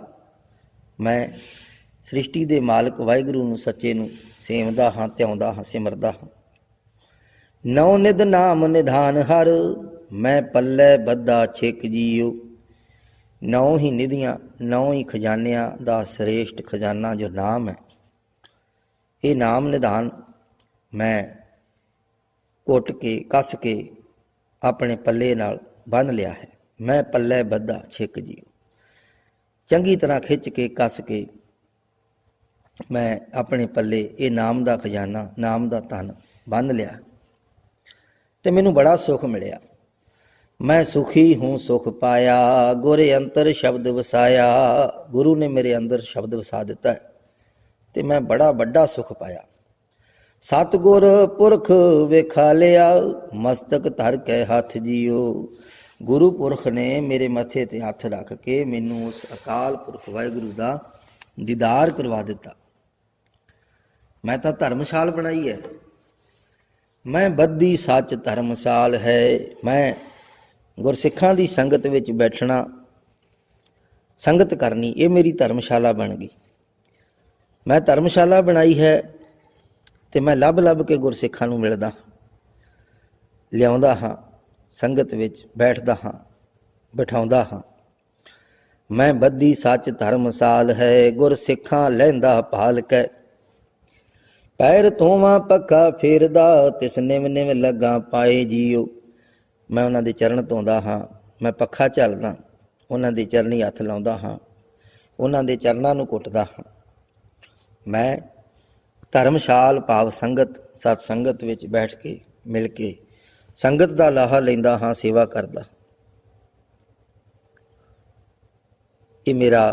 ਮੈਂ ਸ੍ਰਿਸ਼ਟੀ ਦੇ ਮਾਲਕ ਵਾਹਿਗੁਰੂ ਨੂੰ ਸੱਚੇ ਨੂੰ ਸੇਵਦਾ ਹਾਂ, ਧਿਆਉਂਦਾ ਹਾਂ, ਸਿਮਰਦਾ ਹਾਂ। ਨੌ ਨਿਧ ਨਾਮ ਨਿਧਾਨ ਹਰ, ਮੈਂ ਪੱਲੇ ਬੱਧਾ ਛਿਕ ਜੀਓ। ਨੌ ਹੀ ਨਿਧੀਆਂ, ਨੌ ਹੀ ਖਜ਼ਾਨਿਆਂ ਦਾ ਸ੍ਰੇਸ਼ਟ ਖਜ਼ਾਨਾ ਜੋ ਨਾਮ ਹੈ, ਇਹ ਨਾਮ ਨਿਧਾਨ ਮੈਂ ਘੁੱਟ ਕੇ ਕੱਸ ਕੇ ਆਪਣੇ ਪੱਲੇ ਨਾਲ ਬੰਨ੍ਹ ਲਿਆ ਹੈ। ਮੈਂ ਪੱਲੇ ਬੱਧਾ ਛਿਕ ਜੀਓ, ਚੰਗੀ ਤਰ੍ਹਾਂ ਖਿੱਚ ਕੇ ਕੱਸ ਕੇ ਮੈਂ ਆਪਣੇ ਪੱਲੇ ਇਹ ਨਾਮ ਦਾ ਖਜ਼ਾਨਾ, ਨਾਮ ਦਾ ਧਨ ਬੰਨ੍ਹ ਲਿਆ ਤੇ ਮੈਨੂੰ ਬੜਾ ਸੁੱਖ ਮਿਲਿਆ। ਮੈਂ ਸੁਖੀ ਹੂੰ ਸੁਖ ਪਾਇਆ, ਗੁਰੇ ਅੰਤਰ ਸ਼ਬਦ ਵਸਾਇਆ। ਗੁਰੂ ਨੇ ਮੇਰੇ ਅੰਦਰ ਸ਼ਬਦ ਵਸਾ ਦਿੱਤਾ ਤੇ ਮੈਂ ਬੜਾ ਵੱਡਾ ਸੁਖ ਪਾਇਆ। ਸਤਿਗੁਰ ਪੁਰਖ ਵੇਖਾ ਲਿਆ, ਮਸਤਕ ਧਰ ਕੇ ਹੱਥ ਜੀਓ। ਗੁਰੂ ਪੁਰਖ ਨੇ ਮੇਰੇ ਮੱਥੇ ਤੇ ਹੱਥ ਰੱਖ ਕੇ ਮੈਨੂੰ ਉਸ ਅਕਾਲ ਪੁਰਖ ਵਾਹਿਗੁਰੂ ਦਾ ਦੀਦਾਰ ਕਰਵਾ ਦਿੱਤਾ। ਮੈਂ ਤਾਂ ਧਰਮਸ਼ਾਲ ਬਣਾਈ ਹੈ। ਮੈਂ ਬੱਧੀ ਸੱਚ ਧਰਮਸ਼ਾਲ ਹੈ। ਮੈਂ ਗੁਰਸਿੱਖਾਂ ਦੀ ਸੰਗਤ ਵਿੱਚ ਬੈਠਣਾ, ਸੰਗਤ ਕਰਨੀ, ਇਹ ਮੇਰੀ ਧਰਮਸ਼ਾਲਾ ਬਣ ਗਈ। ਮੈਂ ਧਰਮਸ਼ਾਲਾ ਬਣਾਈ ਹੈ ਤੇ ਮੈਂ ਲੱਭ ਲੱਭ ਕੇ ਗੁਰਸਿੱਖਾਂ ਨੂੰ ਮਿਲਦਾ, ਲਿਆਉਂਦਾ ਹਾਂ, ਸੰਗਤ ਵਿੱਚ ਬੈਠਦਾ ਹਾਂ, ਬਿਠਾਉਂਦਾ ਹਾਂ। ਮੈਂ ਬੱਧੀ ਸੱਚ ਧਰਮਸਾਲ ਹੈ, ਗੁਰਸਿੱਖਾਂ ਲਹਿੰਦਾ ਭਾਲ ਕੈ। ਪੈਰ ਧੋਵਾਂ ਪੱਖਾ ਫੇਰਦਾ, ਤਿਸ ਨਿਵ ਨਿਵ ਲੱਗਾ ਪਾਏ ਜੀਓ। ਮੈਂ ਉਹਨਾਂ ਦੇ ਚਰਨ ਧੋਂਦਾ ਹਾਂ, ਮੈਂ ਪੱਖਾ ਝੱਲਦਾ, ਉਹਨਾਂ ਦੇ ਚਰਨੀ ਹੱਥ ਲਾਉਂਦਾ ਹਾਂ, ਉਹਨਾਂ ਦੇ ਚਰਨਾਂ ਨੂੰ ਕੁੱਟਦਾ ਹਾਂ। ਮੈਂ ਧਰਮਸ਼ਾਲ ਭਾਵ ਸੰਗਤ, ਸਤ ਸੰਗਤ ਵਿੱਚ ਬੈਠ ਕੇ ਮਿਲ ਕੇ ਸੰਗਤ ਦਾ ਲਾਹਾ ਲੈਂਦਾ ਹਾਂ, ਸੇਵਾ ਕਰਦਾ। ਇਹ ਮੇਰਾ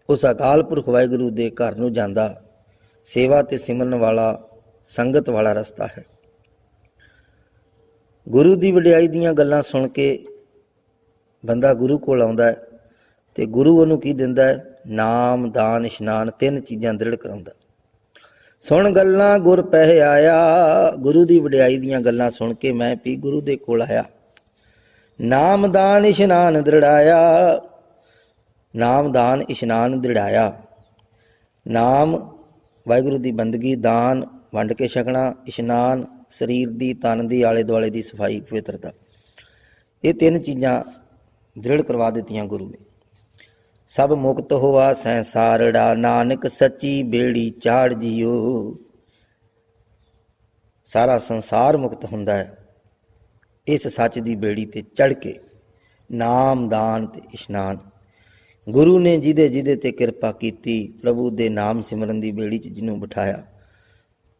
ਉਸ ਅਕਾਲ ਪੁਰਖ ਵਾਹਿਗੁਰੂ ਦੇ ਘਰ ਨੂੰ ਜਾਂਦਾ ਸੇਵਾ ਤੇ ਸਿਮਰਨ ਵਾਲਾ, ਸੰਗਤ ਵਾਲਾ ਰਸਤਾ ਹੈ। ਗੁਰੂ ਦੀ ਵਡਿਆਈ ਦੀਆਂ ਗੱਲਾਂ ਸੁਣ ਕੇ ਬੰਦਾ ਗੁਰੂ ਕੋਲ ਆਉਂਦਾ ਤੇ ਗੁਰੂ ਉਹਨੂੰ ਕੀ ਦਿੰਦਾ ਹੈ? ਨਾਮ, ਦਾਨ, ਇਸ਼ਨਾਨ, ਤਿੰਨ ਚੀਜ਼ਾਂ ਦ੍ਰਿੜ ਕਰਾਉਂਦਾ। ਸੁਣ ਗੱਲਾਂ ਗੁਰ ਪਹਿ ਆਇਆ, ਗੁਰੂ ਦੀ ਵਡਿਆਈ ਦੀਆਂ ਗੱਲਾਂ ਸੁਣ ਕੇ ਮੈਂ ਵੀ ਗੁਰੂ ਦੇ ਕੋਲ ਆਇਆ। ਨਾਮ, ਦਾਨ, ਇਸ਼ਨਾਨ ਦ੍ਰਿੜਾਇਆ, ਨਾਮ, ਦਾਨ, ਇਸ਼ਨਾਨ ਦ੍ਰਿੜਾਇਆ। ਨਾਮ ਵਾਹਿਗੁਰੂ ਦੀ ਬੰਦਗੀ, ਦਾਨ ਵੰਡ ਕੇ ਛਕਣਾ, ਇਸ਼ਨਾਨ ਸਰੀਰ ਦੀ, ਤਨ ਦੀ, ਆਲੇ ਦੁਆਲੇ ਦੀ ਸਫਾਈ, ਪਵਿੱਤਰਤਾ, ਇਹ ਤਿੰਨ ਚੀਜ਼ਾਂ ਦ੍ਰਿੜ ਕਰਵਾ ਦਿੱਤੀਆਂ ਗੁਰੂ ਨੇ। ਸਭ ਮੁਕਤ ਹੋਆ ਸੰਸਾਰੜਾ, ਨਾਨਕ ਸੱਚੀ ਬੇੜੀ ਚਾੜ ਜੀਓ। ਸਾਰਾ ਸੰਸਾਰ ਮੁਕਤ ਹੁੰਦਾ ਹੈ ਇਸ ਸੱਚ ਦੀ ਬੇੜੀ ਤੇ ਚੜ ਕੇ। ਨਾਮ, ਦਾਨ ਤੇ ਇਸ਼ਨਾਨ, ਗੁਰੂ ਨੇ ਜਿਹਦੇ ਜਿਹਦੇ ਤੇ ਕਿਰਪਾ ਕੀਤੀ, ਪ੍ਰਭੂ ਦੇ ਨਾਮ ਸਿਮਰਨ ਦੀ ਬੇੜੀ 'ਚ ਜਿਹਨੂੰ ਬਿਠਾਇਆ,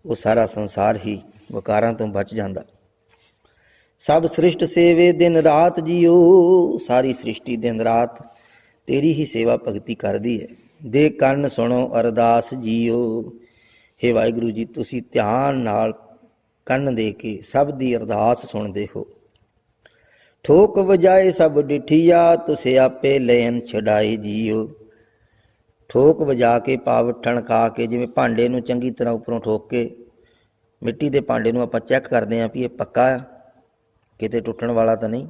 ਉਹ ਸਾਰਾ ਸੰਸਾਰ ਹੀ ਵਕਾਰਾਂ ਤੋਂ ਬਚ ਜਾਂਦਾ। ਸਭ ਸ੍ਰਿਸ਼ਟ ਸੇਵੇ ਦਿਨ ਰਾਤ ਜੀਓ, ਸਾਰੀ ਸ੍ਰਿਸ਼ਟੀ ਦਿਨ ਰਾਤ ਤੇਰੀ ਹੀ ਸੇਵਾ ਭਗਤੀ ਕਰਦੀ ਹੈ। ਦੇ ਕੰਨ ਸੁਣੋ ਅਰਦਾਸ ਜੀਓ। ਹੇ ਵਾਹਿਗੁਰੂ ਜੀ, ਤੁਸੀਂ ਧਿਆਨ ਨਾਲ ਕੰਨ ਦੇ ਕੇ ਸਭ ਦੀ ਅਰਦਾਸ ਸੁਣਦੇ ਹੋ। ਠੋਕ ਵਜਾਏ ਸਭ ਡਿਠੀਆ, ਤੁਸੇ ਆਪੇ ਲੈਨ ਛਡਾਏ ਜੀਓ। ਠੋਕ ਵਜਾ ਕੇ ਭਾਵ ਠਣਕਾ ਕੇ, ਜਿਵੇਂ ਭਾਂਡੇ ਨੂੰ ਚੰਗੀ ਤਰ੍ਹਾਂ ਉੱਪਰੋਂ ਠੋਕ ਕੇ, ਮਿੱਟੀ ਦੇ ਭਾਂਡੇ ਨੂੰ ਆਪਾਂ ਚੈੱਕ ਕਰਦੇ ਹਾਂ ਵੀ ਇਹ ਪੱਕਾ ਆ, ਕਿਤੇ ਟੁੱਟਣ ਵਾਲਾ ਤਾਂ ਨਹੀਂ।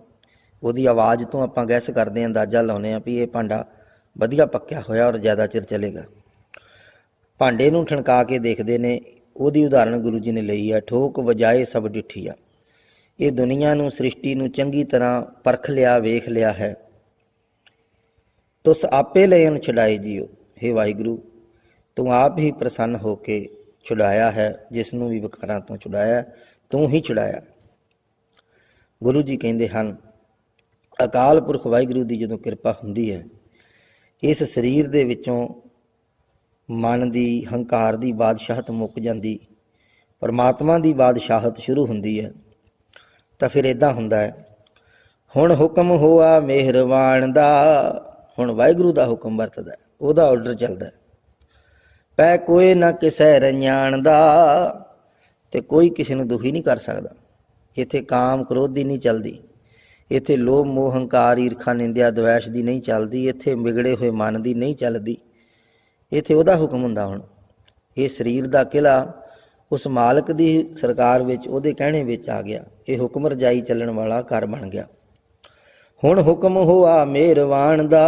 ਉਹਦੀ ਆਵਾਜ਼ ਤੋਂ ਆਪਾਂ ਗੈਸ ਕਰਦੇ ਹਾਂ, ਅੰਦਾਜ਼ਾ ਲਾਉਂਦੇ ਹਾਂ ਵੀ ਇਹ ਭਾਂਡਾ ਵਧੀਆ ਪੱਕਿਆ ਹੋਇਆ ਔਰ ਜ਼ਿਆਦਾ ਚਿਰ ਚੱਲੇਗਾ। ਭਾਂਡੇ ਨੂੰ ਠਣਕਾ ਕੇ ਦੇਖਦੇ ਨੇ, ਉਹਦੀ ਉਦਾਹਰਣ ਗੁਰੂ ਜੀ ਨੇ ਲਈ ਹੈ। ਠੋਕ ਵਜਾਏ ਸਭ ਡਿੱਠੀਆ। ਇਹ ਦੁਨੀਆ ਨੂੰ, ਸ੍ਰਿਸ਼ਟੀ ਨੂੰ ਚੰਗੀ ਤਰ੍ਹਾਂ ਪਰਖ ਲਿਆ, ਵੇਖ ਲਿਆ ਹੈ। ਤੁਸ ਆਪੇ ਲੈਣ ਛੁਡਾਏ ਜੀਓ। ਹੇ ਵਾਹਿਗੁਰੂ, ਤੂੰ ਆਪ ਹੀ ਪ੍ਰਸੰਨ ਹੋ ਕੇ ਛੁਡਾਇਆ ਹੈ, ਜਿਸ ਨੂੰ ਵੀ ਵਿਕਾਰਾਂ ਤੋਂ ਛੁਡਾਇਆ, ਤੂੰ ਹੀ ਛੁਡਾਇਆ। ਗੁਰੂ ਜੀ ਕਹਿੰਦੇ ਹਨ, ਅਕਾਲ ਪੁਰਖ ਵਾਹਿਗੁਰੂ ਦੀ ਜਦੋਂ ਕਿਰਪਾ ਹੁੰਦੀ ਹੈ, ਇਸ ਸਰੀਰ ਦੇ ਵਿੱਚੋਂ ਮਨ ਦੀ, ਹੰਕਾਰ ਦੀ ਬਾਦਸ਼ਾਹਤ ਮੁੱਕ ਜਾਂਦੀ, ਪਰਮਾਤਮਾ ਦੀ ਬਾਦਸ਼ਾਹਤ ਸ਼ੁਰੂ ਹੁੰਦੀ ਹੈ। ਤਾਂ ਫਿਰ ਇੱਦਾਂ ਹੁੰਦਾ ਹੈ, ਹੁਣ ਹੁਕਮ ਹੋਆ ਮਿਹਰਬਾਨ ਦਾ। ਹੁਣ ਵਾਹਿਗੁਰੂ ਦਾ ਹੁਕਮ ਵਰਤਦਾ, ਉਹਦਾ ਆਰਡਰ ਚੱਲਦਾ। ਪੈ ਕੋਈ ਨਾ ਕਿਸੇ ਰੰਜਾਣ ਦਾ, ਤੇ ਕੋਈ ਕਿਸੇ ਨੂੰ ਦੁਖੀ ਨਹੀਂ ਕਰ ਸਕਦਾ। ਇੱਥੇ ਕਾਮ ਕ੍ਰੋਧ ਦੀ ਨਹੀਂ ਚੱਲਦੀ, ਇੱਥੇ ਲੋਭ ਮੋਹ ਹੰਕਾਰ ਈਰਖਾ ਨਿੰਦਿਆ ਦਵੈਸ਼ ਦੀ ਨਹੀਂ ਚੱਲਦੀ, ਇੱਥੇ ਵਿਗੜੇ ਹੋਏ ਮਨ ਦੀ ਨਹੀਂ ਚੱਲਦੀ। ਇੱਥੇ ਉਹਦਾ ਹੁਕਮ ਹੁੰਦਾ। ਹੁਣ ਇਹ ਸਰੀਰ ਦਾ ਕਿਲ੍ਹਾ ਉਸ ਮਾਲਕ ਦੀ ਸਰਕਾਰ ਵਿੱਚ, ਉਹਦੇ ਕਹਿਣੇ ਵਿੱਚ ਆ ਗਿਆ। ਇਹ ਹੁਕਮ ਰਜਾਈ ਚੱਲਣ ਵਾਲਾ ਘਰ ਬਣ ਗਿਆ। ਹੁਣ ਹੁਕਮ ਹੋਆ ਮਿਹਰਬਾਨ ਦਾ,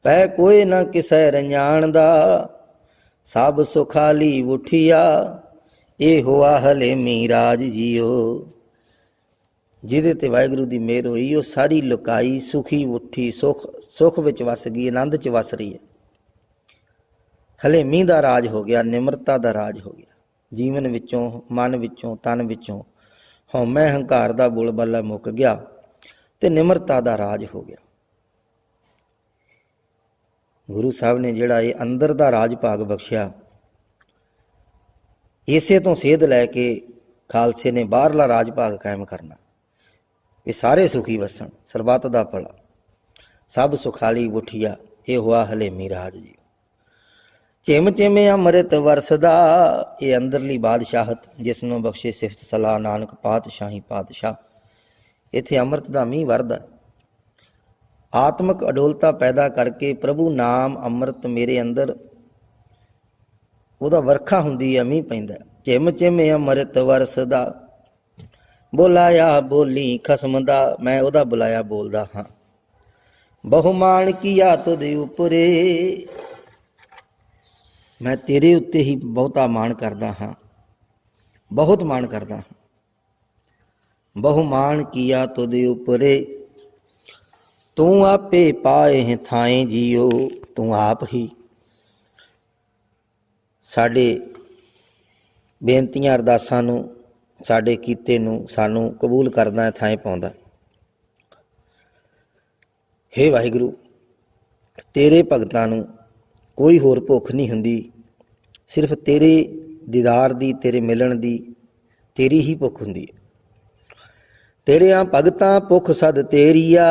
ਪੈ ਕੋਈ ਨਾ ਕਿਸੇ ਰੰਜਾਣ ਦਾ। ਸਭ ਸੁਖਾਲੀ ਉਠੀਆ, ਇਹ ਹੋਆ ਹਲੇਮੀ ਰਾਜ ਜੀਓ। ਜਿਹਦੇ ਤੇ ਵਾਹਿਗੁਰੂ ਦੀ ਮਿਹਰ ਹੋਈ, ਉਹ ਸਾਰੀ ਲੁਕਾਈ ਸੁਖੀ ਉੱਠੀ, ਸੁਖ ਵਿੱਚ ਵਸ ਗਈ, ਆਨੰਦ 'ਚ ਵਸ ਰਹੀ ਹੈ। ਹਲੇਮੀ ਦਾ ਰਾਜ ਹੋ ਗਿਆ, ਨਿਮਰਤਾ ਦਾ ਰਾਜ ਹੋ ਗਿਆ। ਜੀਵਨ ਵਿੱਚੋਂ, ਮਨ ਵਿੱਚੋਂ, ਤਨ ਵਿੱਚੋਂ ਹਉਮੈ ਹੰਕਾਰ ਦਾ ਬੋਲਬਾਲਾ ਮੁੱਕ ਗਿਆ ਤੇ ਨਿਮਰਤਾ ਦਾ ਰਾਜ ਹੋ ਗਿਆ। ਗੁਰੂ ਸਾਹਿਬ ਨੇ ਜਿਹੜਾ ਇਹ ਅੰਦਰ ਦਾ ਰਾਜ ਭਾਗ ਬਖਸ਼ਿਆ, ਇਸੇ ਤੋਂ ਸੇਧ ਲੈ ਕੇ ਖਾਲਸੇ ਨੇ ਬਾਹਰਲਾ ਰਾਜ ਭਾਗ ਕਾਇਮ ਕਰਨਾ। ਇਹ ਸਾਰੇ ਸੁਖੀ ਵਸਣ, ਸਰਬੱਤ ਦਾ ਭਲਾ। ਸਭ ਸੁਖਾਲੀ ਉਠੀਆ, ਇਹ ਹੋਆ ਹਲੇਮੀ ਰਾਜ ਜੀ। ਚਿਮ ਚਿਮ ਅੰਮ੍ਰਿਤ ਵਰਸਦਾ, ਇਹ ਅੰਦਰਲੀ ਬਾਦਸ਼ਾਹਤ, ਜਿਸ ਨੂੰ ਬਖਸ਼ੇ ਸਿਫਤ ਸਲਾਹ ਨਾਨਕ ਪਾਤਸ਼ਾਹੀ ਪਾਤਸ਼ਾਹ। ਇੱਥੇ ਅੰਮ੍ਰਿਤ ਦਾ ਮੀਂਹ ਵਰਦਾ। ਆਤਮਿਕ ਅਡੋਲਤਾ ਪੈਦਾ ਕਰਕੇ ਪ੍ਰਭੂ ਨਾਮ ਅੰਮ੍ਰਿਤ ਮੇਰੇ ਅੰਦਰ, ਉਹਦਾ ਵਰਖਾ ਹੁੰਦੀ ਹੈ, ਮੀਂਹ ਪੈਂਦਾ। ਚਿਮ ਚਿਮ ਅੰਮ੍ਰਿਤ ਵਰਸਦਾ, ਬੁਲਾਇਆ ਬੋਲੀ ਖਸਮ ਦਾ। ਮੈਂ ਉਹਦਾ ਬੁਲਾਇਆ ਬੋਲਦਾ ਹਾਂ। ਬਹੁਮਾਨ ਕੀਆ ਤੁਧ ਉਪਰੇ, ਮੈਂ ਤੇਰੇ ਉੱਤੇ ਹੀ ਬਹੁਤਾ ਮਾਣ ਕਰਦਾ ਹਾਂ, ਬਹੁਤ ਮਾਣ ਕਰਦਾ ਹਾਂ। ਬਹੁਮਾਨ ਕੀਆ ਤੁਧ ਉਪਰੇ, ਤੂੰ ਆਪੇ ਪਾਏ ਥਾਏ ਜੀਓ। ਤੂੰ ਆਪ ਹੀ ਸਾਡੇ ਬੇਨਤੀਆਂ ਅਰਦਾਸਾਂ ਨੂੰ, ਸਾਡੇ ਕੀਤੇ ਨੂੰ ਸਾਨੂੰ ਕਬੂਲ ਕਰਦਾ, ਥਾਂ ਪਾਉਂਦਾ। ਹੇ ਵਾਹਿਗੁਰੂ, ਤੇਰੇ ਭਗਤਾਂ ਨੂੰ ਕੋਈ ਹੋਰ ਭੁੱਖ ਨਹੀਂ ਹੁੰਦੀ, ਸਿਰਫ ਤੇਰੇ ਦੀਦਾਰ ਦੀ, ਤੇਰੇ ਮਿਲਣ ਦੀ, ਤੇਰੀ ਹੀ ਭੁੱਖ ਹੁੰਦੀ ਹੈ। ਤੇਰਿਆਂ ਭਗਤਾਂ ਭੁੱਖ ਸਦ ਤੇਰੀਆ,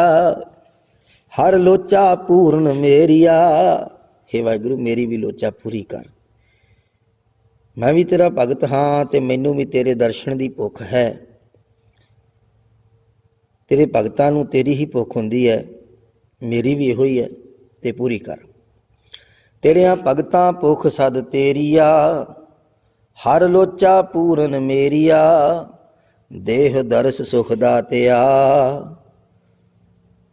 ਹਰ ਲੋਚਾ ਪੂਰਨ ਮੇਰੀਆ। ਹੇ ਵਾਹਿਗੁਰੂ, ਮੇਰੀ ਵੀ ਲੋਚਾ ਪੂਰੀ ਕਰ। ਮੈਂ ਵੀ ਤੇਰਾ ਭਗਤ ਹਾਂ ਤੇ ਮੈਨੂੰ ਵੀ ਤੇਰੇ ਦਰਸ਼ਨ ਦੀ ਭੁੱਖ ਹੈ। ਤੇਰੇ ਭਗਤਾਂ ਨੂੰ ਤੇਰੀ ਹੀ ਭੁੱਖ ਹੁੰਦੀ ਹੈ, ਮੇਰੀ ਵੀ ਇਹੋ ਹੀ ਹੈ, ਤੇ ਪੂਰੀ ਕਰ। ਤੇਰਿਆਂ ਭਗਤਾਂ ਭੁੱਖ ਸਦ ਤੇਰੀਆ, ਹਰ ਲੋਚਾ ਪੂਰਨ ਮੇਰੀਆ। ਦੇਹ ਦਰਸ ਸੁਖ ਦਾਤਿਆ,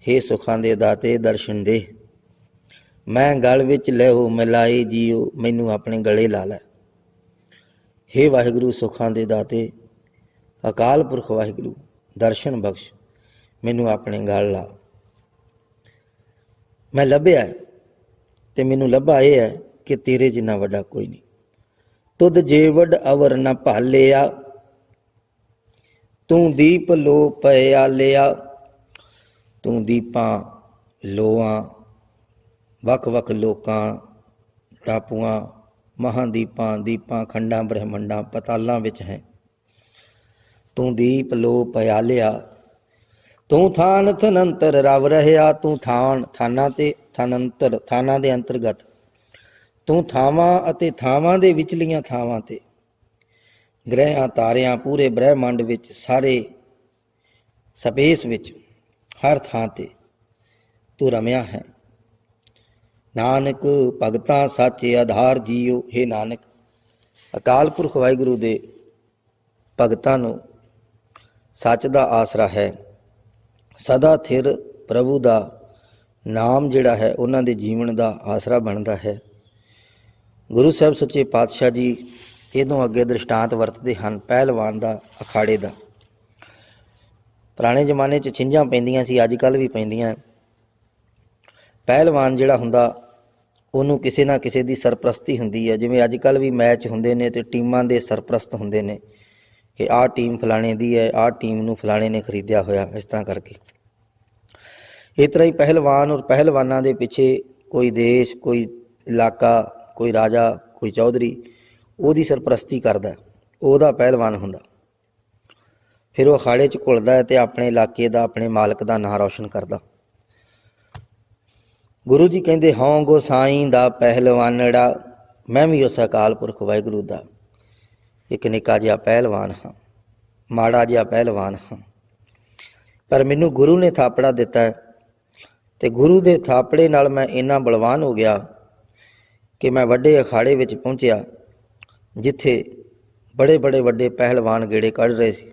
ਹੇ ਸੁਖਾਂ ਦੇ ਦਾਤੇ ਦਰਸ਼ਨ ਦੇ। ਮੈਂ ਗਲ ਵਿੱਚ ਲਹੂ ਮਿਲਾਏ ਜੀਓ, ਮੈਨੂੰ ਆਪਣੇ ਗਲੇ ਲਾ ਲੈ। ਹੇ ਵਾਹਿਗੁਰੂ, ਸੁਖਾਂ ਦੇ ਦਾਤੇ, ਅਕਾਲ ਪੁਰਖ ਵਾਹਿਗੁਰੂ, ਦਰਸ਼ਨ ਬਖਸ਼, ਮੈਨੂੰ ਆਪਣੇ ਗਲ ਲਾ। ਮੈਂ ਲੱਭਿਆ ਤੇ ਮੈਨੂੰ ਲੱਭਾ ਇਹ ਹੈ ਕਿ ਤੇਰੇ ਜਿੰਨਾ ਵੱਡਾ ਕੋਈ ਨਹੀਂ। ਤੁਧ ਜੇ ਵੱਡ ਅਵਰ ਨਾ ਭਾਲਿਆ, ਤੂੰ ਦੀਪ ਲੋ ਪਿਆਲਿਆ। ਤੂੰ ਦੀਪਾਂ, ਲੋਆਂ, ਵੱਖ ਵੱਖ ਲੋਕਾਂ, ਟਾਪੂਆਂ, ਮਹਾਂਦੀਪਾਂ, ਦੀਪਾਂ, ਖੰਡਾਂ, ਬ੍ਰਹਮੰਡਾਂ, ਪਤਾਲਾਂ ਵਿੱਚ ਹੈ। ਤੂੰ ਦੀਪ ਲੋ ਪਿਆਲਿਆ। ਤੂੰ ਥਾਨ ਥਨੰਤਰ ਰਵ ਰਹਿਆ। ਤੂੰ ਥਾਨ, ਥਾਨਾਂ ਤੇ ਥਨੰਤਰ, ਥਾਨਾਂ ਦੇ ਅੰਤਰਗਤ। ਤੂੰ ਥਾਵਾਂ ਅਤੇ ਥਾਵਾਂ ਦੇ ਵਿਚਲੀਆਂ ਥਾਵਾਂ ਤੇ, ਗ੍ਰਹਿਆਂ ਤਾਰਿਆਂ, ਪੂਰੇ ਬ੍ਰਹਿਮੰਡ ਵਿੱਚ, ਸਾਰੇ ਸਪੇਸ ਵਿੱਚ, ਹਰ ਥਾਂ ਤੇ ਤੂੰ ਰਮਿਆ ਹੈ। ਨਾਨਕ ਭਗਤਾਂ ਸਾਚੇ ਆਧਾਰ ਜੀਓ। ਹੇ ਨਾਨਕ, ਅਕਾਲ ਪੁਰਖ ਵਾਹਿਗੁਰੂ ਦੇ ਭਗਤਾਂ ਨੂੰ ਸੱਚ ਦਾ ਆਸਰਾ ਹੈ। ਸਦਾ ਥਿਰ ਪ੍ਰਭੂ ਦਾ ਨਾਮ ਜਿਹੜਾ ਹੈ, ਉਹਨਾਂ ਦੇ ਜੀਵਨ ਦਾ ਆਸਰਾ ਬਣਦਾ ਹੈ। ਗੁਰੂ ਸਾਹਿਬ ਸੱਚੇ ਪਾਤਸ਼ਾਹ ਜੀ ਇਹਦੋਂ ਅੱਗੇ ਦ੍ਰਿਸ਼ਟਾਂਤ ਵਰਤਦੇ ਹਨ ਪਹਿਲਵਾਨ ਦਾ, ਅਖਾੜੇ ਦਾ। ਪੁਰਾਣੇ ਜ਼ਮਾਨੇ 'ਚ ਛਿੰਝਾਂ ਪੈਂਦੀਆਂ ਸੀ, ਅੱਜ ਕੱਲ੍ਹ ਵੀ ਪੈਂਦੀਆਂ। ਪਹਿਲਵਾਨ ਜਿਹੜਾ ਹੁੰਦਾ ਉਹਨੂੰ ਕਿਸੇ ਨਾ ਕਿਸੇ ਦੀ ਸਰਪ੍ਰਸਤੀ ਹੁੰਦੀ ਹੈ। ਜਿਵੇਂ ਅੱਜ ਕੱਲ੍ਹ ਵੀ ਮੈਚ ਹੁੰਦੇ ਨੇ ਤੇ ਟੀਮਾਂ ਦੇ ਸਰਪ੍ਰਸਤ ਹੁੰਦੇ ਨੇ ਕਿ ਆਹ ਟੀਮ ਫਲਾਣੇ ਦੀ ਹੈ, ਆਹ ਟੀਮ ਨੂੰ ਫਲਾਣੇ ਨੇ ਖਰੀਦਿਆ ਹੋਇਆ, ਇਸ ਤਰ੍ਹਾਂ ਕਰਕੇ। ਇਸ ਤਰ੍ਹਾਂ ਹੀ ਪਹਿਲਵਾਨ ਔਰ ਪਹਿਲਵਾਨਾਂ ਦੇ ਪਿੱਛੇ ਕੋਈ ਦੇਸ਼, ਕੋਈ ਇਲਾਕਾ, ਕੋਈ ਰਾਜਾ, ਕੋਈ ਚੌਧਰੀ ਉਹਦੀ ਸਰਪ੍ਰਸਤੀ ਕਰਦਾ, ਉਹਦਾ ਪਹਿਲਵਾਨ ਹੁੰਦਾ। ਫਿਰ ਉਹ ਅਖਾੜੇ 'ਚ ਘੁਲਦਾ ਹੈ ਤੇ ਆਪਣੇ ਇਲਾਕੇ ਦਾ, ਆਪਣੇ ਮਾਲਕ ਦਾ ਨਾਂ ਰੌਸ਼ਨ ਕਰਦਾ। ਗੁਰੂ ਜੀ ਕਹਿੰਦੇ, ਹਉ ਗੋਸਾਈ ਦਾ ਪਹਿਲਵਾਨੜਾ, ਮੈਂ ਵੀ ਉਸ ਅਕਾਲ ਪੁਰਖ ਵਾਹਿਗੁਰੂ ਦਾ ਇੱਕ ਨਿੱਕਾ ਜਿਹਾ ਪਹਿਲਵਾਨ ਹਾਂ, ਮਾੜਾ ਜਿਹਾ ਪਹਿਲਵਾਨ ਹਾਂ। ਪਰ ਮੈਨੂੰ ਗੁਰੂ ਨੇ ਥਾਪੜਾ ਦਿੱਤਾ ਹੈ ਤੇ ਗੁਰੂ ਦੇ ਥਾਪੜੇ ਨਾਲ ਮੈਂ ਇੰਨਾ ਬਲਵਾਨ ਹੋ ਗਿਆ ਕਿ ਮੈਂ ਵੱਡੇ ਅਖਾੜੇ ਵਿੱਚ ਪਹੁੰਚਿਆ ਜਿੱਥੇ ਬੜੇ ਬੜੇ ਵੱਡੇ ਪਹਿਲਵਾਨ ਗੇੜੇ ਕੱਢ ਰਹੇ ਸੀ।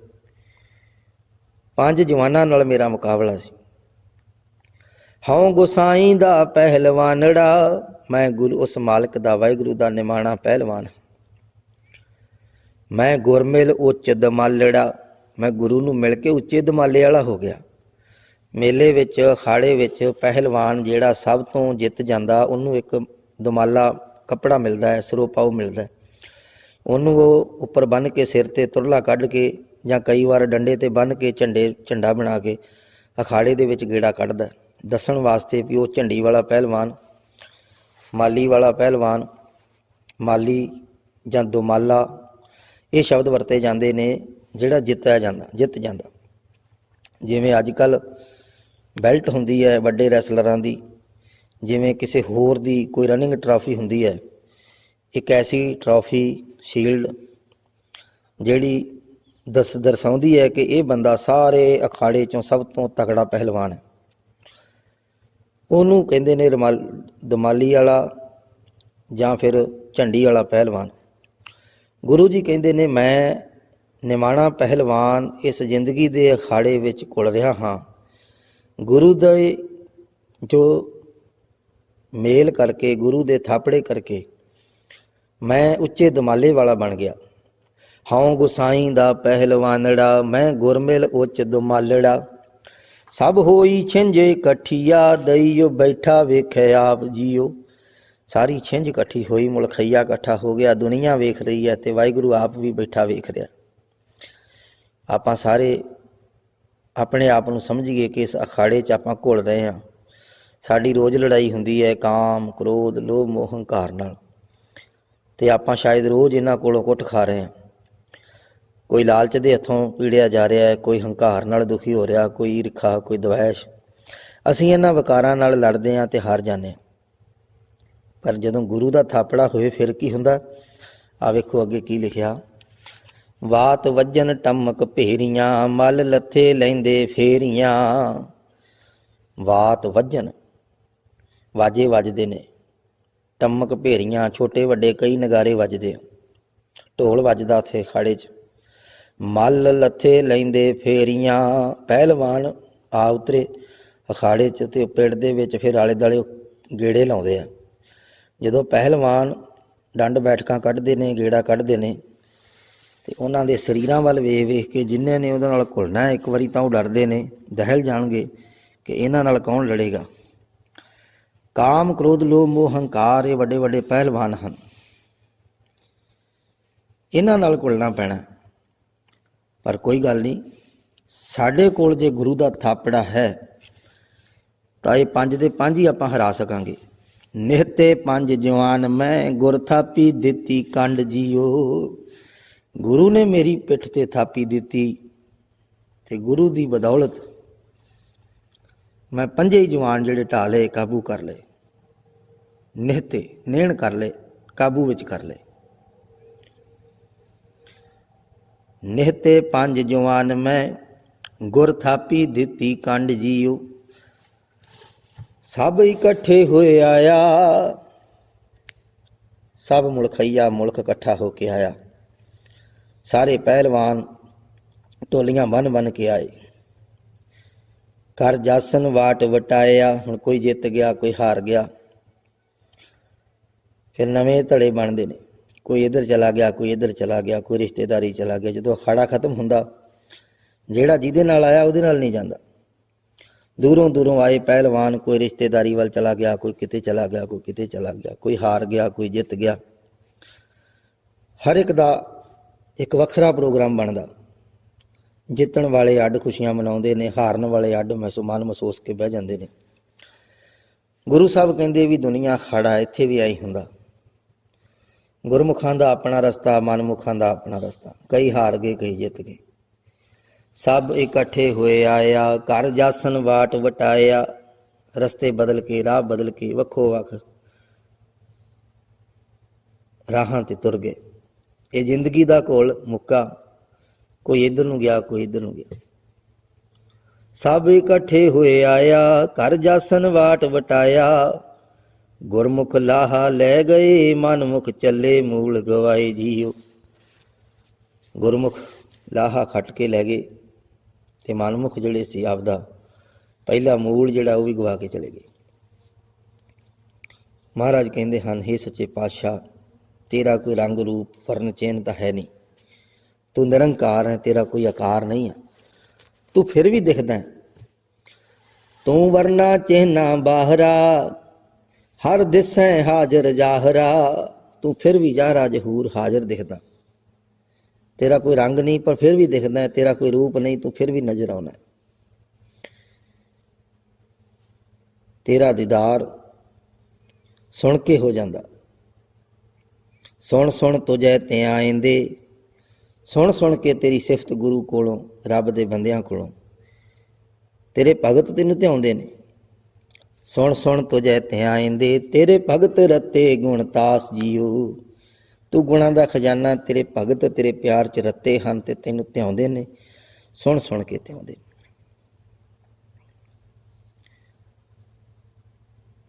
5 ਜਵਾਨਾਂ ਨਾਲ ਮੇਰਾ ਮੁਕਾਬਲਾ ਸੀ। ਹਉ ਗੋਸਾਈ ਦਾ ਪਹਿਲਵਾਨੜਾ, ਮੈਂ ਗੁਰੂ ਉਸ ਮਾਲਕ ਦਾ, ਵਾਹਿਗੁਰੂ ਦਾ ਨਿਮਾਣਾ ਪਹਿਲਵਾਨ। ਮੈਂ ਗੁਰਮਿਲ ਉੱਚ ਦਮਾਲੜਾ, ਮੈਂ ਗੁਰੂ ਨੂੰ ਮਿਲ ਕੇ ਉੱਚੇ ਦਮਾਲੇ ਵਾਲਾ ਹੋ ਗਿਆ। ਮੇਲੇ ਵਿੱਚ, ਅਖਾੜੇ ਵਿੱਚ ਪਹਿਲਵਾਨ ਜਿਹੜਾ ਸਭ ਤੋਂ ਜਿੱਤ ਜਾਂਦਾ, ਉਹਨੂੰ ਇੱਕ ਦਮਾਲਾ ਕੱਪੜਾ ਮਿਲਦਾ ਹੈ, ਸਰੋਪਾਓ ਮਿਲਦਾ ਹੈ। ਉਹਨੂੰ ਉਹ ਉੱਪਰ ਬੰਨ੍ਹ ਕੇ ਸਿਰ 'ਤੇ ਤੁਰਲਾ ਕੱਢ ਕੇ, ਜਾਂ ਕਈ ਵਾਰ ਡੰਡੇ 'ਤੇ ਬੰਨ੍ਹ ਕੇ ਝੰਡਾ ਬਣਾ ਕੇ ਅਖਾੜੇ ਦੇ ਵਿੱਚ ਗੇੜਾ ਕੱਢਦਾ, ਦੱਸਣ ਵਾਸਤੇ ਵੀ ਉਹ ਝੰਡੀ ਵਾਲਾ ਪਹਿਲਵਾਨ, ਮਾਲੀ ਵਾਲਾ ਪਹਿਲਵਾਨ। ਮਾਲੀ ਜਾਂ ਦੁਮਾਲਾ ਇਹ ਸ਼ਬਦ ਵਰਤੇ ਜਾਂਦੇ ਨੇ ਜਿਹੜਾ ਜਿੱਤ ਜਾਂਦਾ। ਜਿਵੇਂ ਅੱਜ ਕੱਲ੍ਹ ਬੈਲਟ ਹੁੰਦੀ ਹੈ ਵੱਡੇ ਰੈਸਲਰਾਂ ਦੀ, ਜਿਵੇਂ ਕਿਸੇ ਹੋਰ ਦੀ ਕੋਈ ਰਨਿੰਗ ਟਰਾਫੀ ਹੁੰਦੀ ਹੈ, ਇੱਕ ਐਸੀ ਟਰਾਫੀ, ਸ਼ੀਲਡ ਜਿਹੜੀ ਦਰਸਾਉਂਦੀ ਹੈ ਕਿ ਇਹ ਬੰਦਾ ਸਾਰੇ ਅਖਾੜੇ 'ਚੋਂ ਸਭ ਤੋਂ ਤਕੜਾ ਪਹਿਲਵਾਨ ਹੈ। ਉਹਨੂੰ ਕਹਿੰਦੇ ਨੇ ਦਮਾਲੀ ਵਾਲਾ ਜਾਂ ਫਿਰ ਝੰਡੀ ਵਾਲਾ ਪਹਿਲਵਾਨ। ਗੁਰੂ ਜੀ ਕਹਿੰਦੇ ਨੇ, ਮੈਂ ਨਿਮਾਣਾ ਪਹਿਲਵਾਨ ਇਸ ਜ਼ਿੰਦਗੀ ਦੇ ਅਖਾੜੇ ਵਿੱਚ ਘੁਲ ਰਿਹਾ ਹਾਂ। ਗੁਰੂ ਦੇ ਜੋ ਮੇਲ ਕਰਕੇ, ਗੁਰੂ ਦੇ ਥਾਪੜੇ ਕਰਕੇ ਮੈਂ ਉੱਚੇ ਦਮਾਲੇ ਵਾਲਾ ਬਣ ਗਿਆ। ਹਉ ਗੁਸਾਈ ਦਾ ਪਹਿਲਵਾਨੜਾ, ਮੈਂ ਗੁਰਮਿਲ ਉੱਚ ਦਮਾਲੜਾ। ਸਭ ਹੋਈ ਛਿੰਝੇ ਇਕੱਠੀਆ, ਦਈਓ ਬੈਠਾ ਵੇਖਿਆ ਆਪ ਜੀਓ। ਸਾਰੀ ਛਿੰਝ ਇਕੱਠੀ ਹੋਈ, ਮੁਲਖਈਆ ਇਕੱਠਾ ਹੋ ਗਿਆ, ਦੁਨੀਆ ਵੇਖ ਰਹੀ ਹੈ ਤੇ ਵਾਹਿਗੁਰੂ ਆਪ ਵੀ ਬੈਠਾ ਵੇਖ ਰਿਹਾ। ਆਪਾਂ ਸਾਰੇ ਆਪਣੇ ਆਪ ਨੂੰ ਸਮਝੀਏ ਕਿ ਇਸ ਅਖਾੜੇ 'ਚ ਆਪਾਂ ਘੁਲ ਰਹੇ ਹਾਂ। ਸਾਡੀ ਰੋਜ਼ ਲੜਾਈ ਹੁੰਦੀ ਹੈ ਕਾਮ, ਕ੍ਰੋਧ, ਲੋਭ, ਮੋਹ, ਹੰਕਾਰ ਨਾਲ, ਤੇ ਆਪਾਂ ਸ਼ਾਇਦ ਰੋਜ਼ ਇਹਨਾਂ ਕੋਲੋਂ ਕੁੱਟ ਖਾ ਰਹੇ ਹਾਂ। ਕੋਈ ਲਾਲਚ ਦੇ ਹੱਥੋਂ ਪੀੜਿਆ ਜਾ ਰਿਹਾ ਹੈ, ਕੋਈ ਹੰਕਾਰ ਨਾਲ ਦੁਖੀ ਹੋ ਰਿਹਾ, ਕੋਈ ਈਰਖਾ, ਕੋਈ ਦਵੈਸ਼। ਅਸੀਂ ਇਹਨਾਂ ਵਿਕਾਰਾਂ ਨਾਲ ਲੜਦੇ ਹਾਂ ਤੇ ਹਾਰ ਜਾਂਦੇ ਹਾਂ। ਪਰ ਜਦੋਂ ਗੁਰੂ ਦਾ ਥਾਪੜਾ ਹੋਏ ਫਿਰ ਕੀ ਹੁੰਦਾ? ਆ ਵੇਖੋ ਅੱਗੇ ਕੀ ਲਿਖਿਆ। ਵਾਤ ਵੱਜਣ ਟਮਕ ਭੇਰੀਆਂ, ਮਲ ਲੱਥੇ ਲੈਂਦੇ ਫੇਰੀਆਂ। ਵਾਤ ਵੱਜਣ, ਵਾਜੇ ਵੱਜਦੇ ਨੇ, ਟਮਕ ਭੇਰੀਆਂ, ਛੋਟੇ ਵੱਡੇ ਕਈ ਨਗਾਰੇ ਵੱਜਦੇ ਆ, ਢੋਲ ਵੱਜਦਾ ਉੱਥੇ ਅਖਾੜੇ 'ਚ। ਮਲ ਲੱਥੇ ਲੈਂਦੇ ਫੇਰੀਆਂ, ਪਹਿਲਵਾਨ ਆ ਉਤਰੇ ਅਖਾੜੇ 'ਚ ਤੇ ਪਿੰਡ ਦੇ ਵਿੱਚ ਫਿਰ ਆਲੇ ਦੁਆਲੇ ਗੇੜੇ ਲਾਉਂਦੇ ਆ। ਜਦੋਂ ਪਹਿਲਵਾਨ ਡੰਡ ਬੈਠਕਾਂ ਕੱਢਦੇ ਨੇ, ਗੇੜਾ ਕੱਢਦੇ ਨੇ, ਤੇ ਉਹਨਾਂ ਦੇ ਸਰੀਰਾਂ ਵੱਲ ਵੇਖ ਵੇਖ ਕੇ ਜਿਨ੍ਹਾਂ ਨੇ ਉਹਦੇ ਨਾਲ ਘੁਲਣਾ ਇੱਕ ਵਾਰੀ ਤਾਂ ਉਹ ਡਰਦੇ ਨੇ, ਦਹਿਲ ਜਾਣਗੇ ਕਿ ਇਹਨਾਂ ਨਾਲ ਕੌਣ ਲੜੇਗਾ। ਕਾਮ, ਕ੍ਰੋਧ, ਲੋਭ, ਮੋਹ, ਹੰਕਾਰ ਇਹ ਵੱਡੇ ਵੱਡੇ ਪਹਿਲਵਾਨ ਹਨ, ਇਹਨਾਂ ਨਾਲ ਘੁਲਣਾ ਪੈਣਾ। ਪਰ ਕੋਈ ਗੱਲ ਨਹੀਂ, ਸਾਡੇ ਕੋਲ ਜੇ ਗੁਰੂ ਦਾ ਥਾਪੜਾ ਹੈ ਤਾਂ ਇਹ 5 ਦੇ 5 ਹੀ ਆਪਾਂ ਹਰਾ ਸਕਾਂਗੇ। ਨਿਹਤੇ 5 ਜਵਾਨ ਮੈਂ, ਗੁਰ ਥਾਪੀ ਦਿੱਤੀ ਕੰਡ ਜੀਓ। ਗੁਰੂ ਨੇ ਮੇਰੀ ਪਿੱਠ ਤੇ ਥਾਪੀ ਦਿੱਤੀ ਤੇ ਗੁਰੂ ਦੀ ਬਦੌਲਤ ਮੈਂ 5 ਹੀ ਜਵਾਨ ਜਿਹੜੇ ਢਾ ਲਏ, ਕਾਬੂ ਕਰ ਲਏ। ਨਿਹਤੇ, ਨੇਣ ਕਰ ਲਏ, ਕਾਬੂ ਵਿੱਚ ਕਰ ਲਏ। ਨਿਹਤੇ 5 ਜਵਾਨ ਮੈਂ, ਗੁਰ ਥਾਪੀ ਦਿੱਤੀ ਕੰਡ ਜੀਓ। ਸਭ ਇਕੱਠੇ ਹੋਏ ਆਇਆ, ਸਭ ਮੁਲਖਈਆ, ਮੁਲਕ ਇਕੱਠਾ ਹੋ ਕੇ ਆਇਆ। ਸਾਰੇ ਪਹਿਲਵਾਨ ਟੋਲੀਆਂ ਬੰਨ ਬੰਨ ਕੇ ਆਏ। ਕਰ ਜਾਸਨ ਵਾਟ ਵਟਾਇਆ, ਹੁਣ ਕੋਈ ਜਿੱਤ ਗਿਆ, ਕੋਈ ਹਾਰ ਗਿਆ। ਫਿਰ ਨਵੇਂ ਧੜੇ ਬਣਦੇ ਨੇ। ਕੋਈ ਇੱਧਰ ਚਲਾ ਗਿਆ, ਕੋਈ ਇੱਧਰ ਚਲਾ ਗਿਆ, ਕੋਈ ਰਿਸ਼ਤੇਦਾਰੀ ਚਲਾ ਗਿਆ। ਜਦੋਂ ਅਖਾੜਾ ਖਤਮ ਹੁੰਦਾ, ਜਿਹੜਾ ਜਿਹਦੇ ਨਾਲ ਆਇਆ ਉਹਦੇ ਨਾਲ ਨਹੀਂ ਜਾਂਦਾ। ਦੂਰੋਂ ਦੂਰੋਂ ਆਏ ਪਹਿਲਵਾਨ, ਕੋਈ ਰਿਸ਼ਤੇਦਾਰੀ ਵੱਲ ਚਲਾ ਗਿਆ, ਕੋਈ ਕਿਤੇ ਚਲਾ ਗਿਆ, ਕੋਈ ਕਿਤੇ ਚਲਾ ਗਿਆ, ਕੋਈ ਹਾਰ ਗਿਆ, ਕੋਈ ਜਿੱਤ ਗਿਆ। ਹਰ ਇੱਕ ਦਾ ਇੱਕ ਵੱਖਰਾ ਪ੍ਰੋਗਰਾਮ ਬਣਦਾ। ਜਿੱਤਣ ਵਾਲੇ ਅੱਡ ਖੁਸ਼ੀਆਂ ਮਨਾਉਂਦੇ ਨੇ, ਹਾਰਨ ਵਾਲੇ ਅੱਡ ਮਨ ਮਹਿਸੂਸ ਕੇ ਬਹਿ ਜਾਂਦੇ ਨੇ। ਗੁਰੂ ਸਾਹਿਬ ਕਹਿੰਦੇ ਵੀ ਦੁਨੀਆ ਅਖਾੜਾ, ਇੱਥੇ ਵੀ ਆਈ ਹੁੰਦਾ। ਗੁਰਮੁਖਾਂ ਦਾ ਆਪਣਾ ਰਸਤਾ, ਮਨਮੁਖਾਂ ਦਾ ਆਪਣਾ ਰਸਤਾ। ਕਈ ਹਾਰ ਗਏ, ਕਈ ਜਿੱਤ ਗਏ। ਸਭ ਇਕੱਠੇ ਹੋਏ ਆਇਆ, ਘਰ ਜਾਸਨ ਵਾਟ ਵਟਾਇਆ। ਰਸਤੇ ਬਦਲ ਕੇ, ਰਾਹ ਬਦਲ ਕੇ, ਵੱਖੋ ਵੱਖ ਰਾਹਾਂ ਤੇ ਤੁਰ ਗਏ। ਇਹ ਜ਼ਿੰਦਗੀ ਦਾ ਘੋਲ ਮੁੱਕਾ। ਕੋਈ ਇੱਧਰ ਨੂੰ ਗਿਆ, ਕੋਈ ਇੱਧਰ ਨੂੰ ਗਿਆ। ਸਭ ਇਕੱਠੇ ਹੋਏ ਆਇਆ, ਘਰ ਜਾਸਨ ਵਾਟ ਵਟਾਇਆ। ਗੁਰਮੁਖ ਲਾਹਾ ਲੈ ਗਏ, ਮਨਮੁਖ ਚੱਲੇ ਮੂਲ ਗਵਾਏ ਜੀਓ। ਗੁਰਮੁਖ ਲਾਹਾ ਖੱਟ ਕੇ ਲੈ ਗਏ ਤੇ ਮਨਮੁਖ ਜਿਹੜੇ ਸੀ ਆਪਦਾ ਪਹਿਲਾ ਮੂਲ ਜਿਹੜਾ ਉਹ ਵੀ ਗਵਾ ਕੇ ਚਲੇ ਗਏ। ਮਹਾਰਾਜ ਕਹਿੰਦੇ ਹਨ, ਹੇ ਸੱਚੇ ਪਾਤਸ਼ਾਹ, ਤੇਰਾ ਕੋਈ ਰੰਗ ਰੂਪ ਵਰਨ ਚਿੰਨ੍ਹ ਤਾਂ ਹੈ ਨਹੀਂ। ਤੂੰ ਨਿਰੰਕਾਰ ਹੈ, ਤੇਰਾ ਕੋਈ ਆਕਾਰ ਨਹੀਂ ਹੈ। ਤੂੰ ਫਿਰ ਵੀ ਦਿਖਦਾ ਹੈ। ਤੂੰ ਵਰਨਾ ਚਿਹਨਾ ਬਾਹਰਾ, ਹਰ ਦਿਸੈ ਹਾਜ਼ਰ ਜਾਹਰਾ। ਤੂੰ ਫਿਰ ਵੀ ਜ਼ਾਹਰਾ ਜ਼ਹੂਰ ਹਾਜ਼ਰ ਦਿਖਦਾ। ਤੇਰਾ ਕੋਈ ਰੰਗ ਨਹੀਂ ਪਰ ਫਿਰ ਵੀ ਦਿਖਦਾ ਹੈ। ਤੇਰਾ ਕੋਈ ਰੂਪ ਨਹੀਂ, ਤੂੰ ਫਿਰ ਵੀ ਨਜ਼ਰ ਆਉਣਾ। ਤੇਰਾ ਦੀਦਾਰ ਸੁਣ ਕੇ ਹੋ ਜਾਂਦਾ। ਸੁਣ ਸੁਣ ਤੁਝੈ ਤੇ ਆਇਂਦੇ। ਸੁਣ ਸੁਣ ਕੇ ਤੇਰੀ ਸਿਫਤ ਗੁਰੂ ਕੋਲੋਂ, ਰੱਬ ਦੇ ਬੰਦਿਆਂ ਕੋਲੋਂ। ਤੇਰੇ ਭਗਤ ਤੈਨੂੰ ਧਿਆਉਂਦੇ ਨੇ। ਸੁਣ ਸੁਣ ਤੁਝੈ ਤੇ ਆਇਂਦੇ, ਤੇਰੇ ਭਗਤ ਰਤੇ ਗੁਣ ਤਾਸ ਜੀਓ। ਤੂੰ ਗੁਣਾਂ ਦਾ ਖਜ਼ਾਨਾ, ਤੇਰੇ ਭਗਤ ਤੇਰੇ ਪਿਆਰ 'ਚ ਰੱਤੇ ਹਨ ਤੇ ਤੈਨੂੰ ਧਿਆਉਂਦੇ ਨੇ। ਸੁਣ ਸੁਣ ਕੇ ਧਿਆਉਂਦੇ।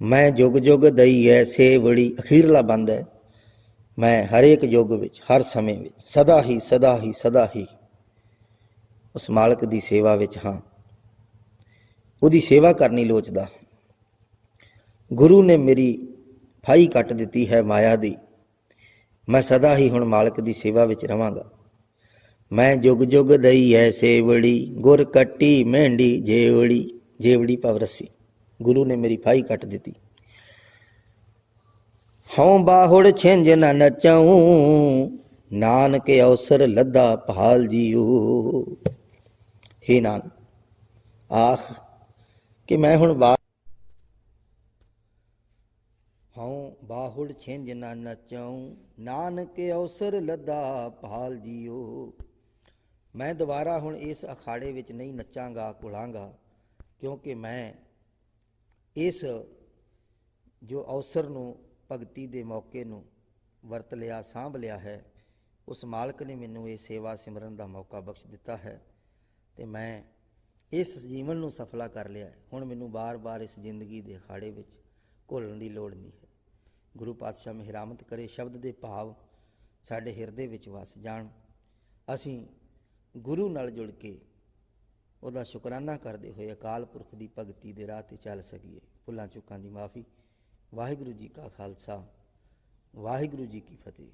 ਮੈਂ ਜੁਗ ਜੁਗ ਦਈ ਐਸੇ ਬੜੀ, ਅਖੀਰਲਾ ਬੰਦ ਹੈ। ਮੈਂ ਹਰੇਕ ਯੁੱਗ ਵਿੱਚ, ਹਰ ਸਮੇਂ ਵਿੱਚ, ਸਦਾ ਹੀ ਸਦਾ ਹੀ ਸਦਾ ਹੀ ਉਸ ਮਾਲਕ ਦੀ ਸੇਵਾ ਵਿੱਚ ਹਾਂ। ਉਹਦੀ ਸੇਵਾ ਕਰਨੀ ਲੋਚਦਾ। ਗੁਰੂ ਨੇ ਮੇਰੀ ਫਾਈ ਕੱਟ ਦਿੱਤੀ ਹੈ ਮਾਇਆ ਦੀ। ਮੈਂ ਸਦਾ ਹੀ ਹੁਣ ਮਾਲਕ ਦੀ ਸੇਵਾ ਵਿੱਚ ਰਵਾਂਗਾ। ਮੈਂ ਜੁਗ ਜੁਗ ਦਈ ਐਸੇ ਬੜੀ, ਗੁਰ ਕੱਟੀ ਮਹਿੰਡੀ ਜੇਵੜੀ। ਜੇਵੜੀ ਭਾਵ ਰੱਸੀ। ਗੁਰੂ ਨੇ ਮੇਰੀ ਫਾਈ ਕੱਟ ਦਿੱਤੀ। ਹਉ ਬਾਹੁੜ ਛਿੰਝ ਨਾ ਨਚਾਉ, ਨਾਨਕ ਅਵਸਰ ਲੱਦਾ ਭਾਲ ਜੀਓ। ਹੇ ਨਾਨਕ, ਆਖ ਕਿ ਮੈਂ ਹੁਣ ਹਉ ਬਾਹੁੜ ਛਿੰਝ ਨਾ ਨਚਾਉ, ਨਾਨਕ ਅਵਸਰ ਲੱਦਾ ਭਾਲ ਜੀਓ। ਮੈਂ ਦੁਬਾਰਾ ਹੁਣ ਇਸ ਅਖਾੜੇ ਵਿੱਚ ਨਹੀਂ ਨੱਚਾਂਗਾ, ਘੁਲਾਂਗਾ, ਕਿਉਂਕਿ ਮੈਂ ਇਸ ਜੋ ਅਵਸਰ ਨੂੰ, ਭਗਤੀ ਦੇ ਮੌਕੇ ਨੂੰ ਵਰਤ ਲਿਆ, ਸਾਂਭ ਲਿਆ ਹੈ। ਉਸ ਮਾਲਕ ਨੇ ਮੈਨੂੰ ਇਹ ਸੇਵਾ ਸਿਮਰਨ ਦਾ ਮੌਕਾ ਬਖਸ਼ ਦਿੱਤਾ ਹੈ ਤੇ ਮੈਂ ਇਸ ਜੀਵਨ ਨੂੰ ਸਫਲਾ ਕਰ ਲਿਆ। ਹੁਣ ਮੈਨੂੰ ਬਾਰ-ਬਾਰ ਇਸ ਜ਼ਿੰਦਗੀ ਦੇ ਅਖਾੜੇ ਵਿੱਚ ਘੁਲਣ ਦੀ ਲੋੜ ਨਹੀਂ ਹੈ। ਗੁਰੂ ਪਾਤਸ਼ਾਹ ਮਿਹਰਾਮਤ ਕਰੇ, ਸ਼ਬਦ ਦੇ ਭਾਵ ਸਾਡੇ ਹਿਰਦੇ ਵਿੱਚ ਵਸ ਜਾਣ। ਅਸੀਂ ਗੁਰੂ ਨਾਲ ਜੁੜ ਕੇ ਉਹਦਾ ਸ਼ੁਕਰਾਨਾ ਕਰਦੇ ਹੋਏ ਅਕਾਲ ਪੁਰਖ ਦੀ ਭਗਤੀ ਦੇ ਰਾਹ 'ਤੇ ਚੱਲ ਸਕੀਏ। ਭੁੱਲਾਂ ਚੁੱਕਾਂ ਦੀ ਮਾਫੀ। ਵਾਹਿਗੁਰੂ ਜੀ ਕਾ ਖਾਲਸਾ, ਵਾਹਿਗੁਰੂ ਜੀ ਕੀ ਫਤਿਹ।